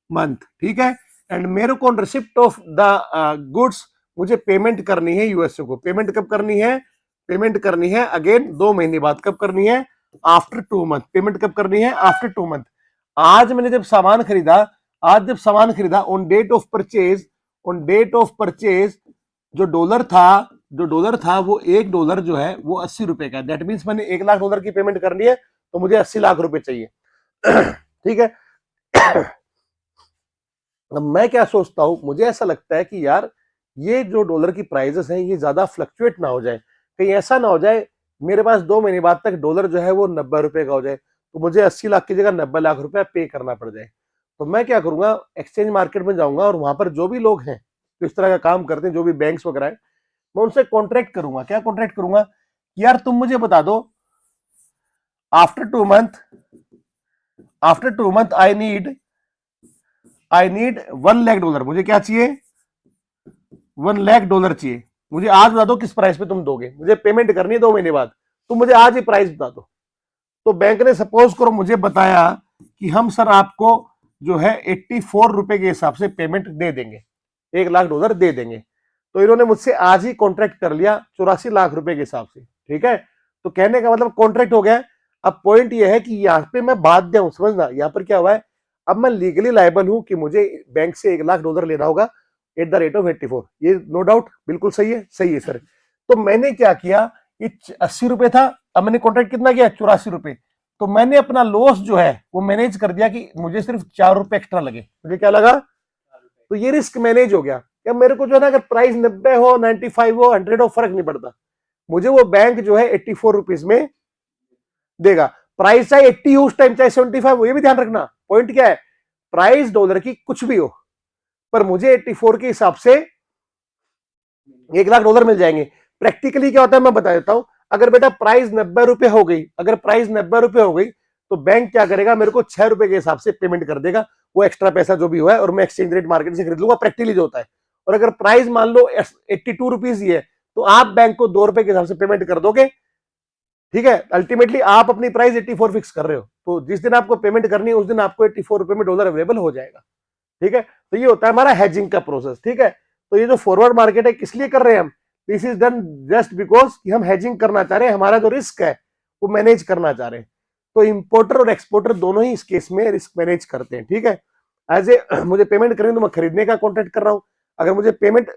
मंथ। ठीक है, एंड मेरे को रिसिप्ट ऑफ द गुड्स मुझे पेमेंट करनी है यूएसए को। पेमेंट कब करनी है? पेमेंट करनी है अगेन 2 महीने बाद। कब करनी है? After 2 month. पेमेंट कब करनी है? After 2 month. आज मैंने जब सामान खरीदा ऑन डेट ऑफ परचेज जो डॉलर था वो $1 जो है वो 80 रुपए का। दैट मीन्स मैंने 1 लाख डॉलर की पेमेंट करनी है, तो मुझे 80 लाख रुपए चाहिए। ठीक है, अब मैं क्या सोचता हूं, मुझे ऐसा लगता है कि यार ये जो डॉलर की प्राइसेस हैं ये ज्यादा फ्लक्चुएट ना हो जाए, कहीं ऐसा ना हो जाए मेरे पास 2 महीने बाद तक डॉलर जो है वो 90 रुपए का हो जाए, तो मुझे 80 लाख की जगह 90 लाख रुपया पे करना पड़ जाए, तो मैं क्या करूंगा, एक्सचेंज मार्केट में जाऊंगा और वहां पर जो भी लोग हैं तो इस तरह का काम करते हैं, जो भी बैंक्स वगैरह है, मैं उनसे कॉन्ट्रैक्ट करूंगा। क्या कॉन्ट्रैक्ट करूंगा, यार तुम मुझे बता दो, after 2 month, I need $1 lakh. मुझे क्या चाहिए, $1 लाख चाहिए। मुझे आज बता दो किस प्राइस पे तुम दोगे, मुझे पेमेंट करनी है 2 महीने बाद, तुम मुझे आज ही प्राइस बता दो। तो बैंक ने सपोज करो मुझे बताया कि हम सर आपको जो है 84 रुपए के हिसाब से पेमेंट दे देंगे, $1 लाख दे देंगे। तो इन्होंने मुझसे आज ही कॉन्ट्रैक्ट कर लिया 84 लाख रुपए के हिसाब से, ठीक है। तो कहने का मतलब कॉन्ट्रैक्ट हो गया। अब पॉइंट यह है कि यहाँ पे मैं बाध्य हूं, समझना यहाँ पर क्या हुआ है, अब मैं लीगली लायबल हूं कि मुझे बैंक से $1 लाख लेना होगा एट द रेट ऑफ 84। ये नो डाउट बिल्कुल सही है, सही है सर। तो मैंने क्या किया, ये 80 रुपए था, अब मैंने कॉन्ट्रैक्ट कितना किया, 84 रुपए। तो मैंने अपना लॉस जो है वो मैनेज कर दिया कि मुझे सिर्फ 4 रुपए एक्स्ट्रा लगे। मुझे क्या लगा, तो ये रिस्क मैनेज हो गया। या मेरे को जो है ना, अगर प्राइस 90 हो, 95 हो, 100 हो, फर्क नहीं पड़ता, मुझे वो बैंक जो है 84 रुपीज में देगा। प्राइस चाहे 80 हो उस टाइम, चाहे 75 हो, ये भी ध्यान रखना। पॉइंट क्या है, प्राइस डॉलर की कुछ भी हो, पर मुझे 84 के हिसाब से $1 लाख मिल जाएंगे। प्रैक्टिकली क्या होता है मैं बता देता हूं। अगर बेटा प्राइस 90 रुपए हो गई, अगर प्राइस 90 रुपए हो गई, तो बैंक क्या करेगा, मेरे को 6 रुपए के हिसाब से पेमेंट कर देगा, वो एक्स्ट्रा पैसा जो भी हुआ है, और मैं एक्सचेंज रेट मार्केट से खरीद लूंगा, प्रैक्टिकली जो होता है। और अगर प्राइस मान लो 82 रुपीज ही है, तो आप बैंक को 2 रुपए के हिसाब से पेमेंट कर दोगे, ठीक है। अल्टीमेटली आप अपनी प्राइस 84 फिक्स कर रहे हो, तो जिस दिन आपको पेमेंट करनी है उस दिन आपको 84 रुपए में डॉलर अवेलेबल हो जाएगा, ठीक है। तो ये होता है हमारा हेजिंग का प्रोसेस, ठीक है। तो ये जो फॉरवर्ड मार्केट है किस लिए कर रहे हैं हम, this is done just because कि हम हेजिंग करना चाह रहे हैं, हमारा जो रिस्क है वो मैनेज करना चाह रहे हैं। तो इंपोर्टर और एक्सपोर्टर दोनों ही इस केस में रिस्क मैनेज करते हैं, ठीक है। एज ए मुझे पेमेंट करनी तो मैं खरीदने का कॉन्ट्रैक्ट कर रहा हूं, अगर मुझे पेमेंट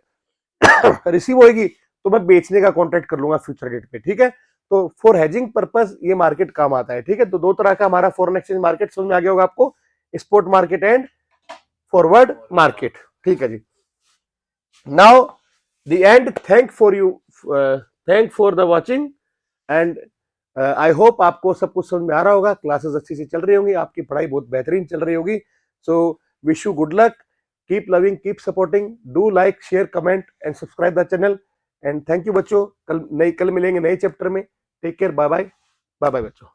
रिसीव होगी तो मैं बेचने का कॉन्ट्रैक्ट कर लूंगा फ्यूचर डेट पे, ठीक है। तो फॉर हेजिंग पर्पस ये मार्केट काम आता है, ठीक है। तो 2 तरह का हमारा फॉरेन एक्सचेंज मार्केट समझ में आ गया होगा आपको, spot market and forward market, ठीक है जी। Now the end, thank for the watching and I hope आपको सब कुछ समझ में आ रहा होगा, क्लासेस अच्छी से चल रही होंगी, आपकी पढ़ाई बहुत बेहतरीन चल रही होगी। So wish you good luck, keep loving, keep supporting, do like, share, comment and subscribe the channel and thank you बच्चों। कल मिलेंगे नए चैप्टर में। Take care, bye bye, bye bye बच्चों।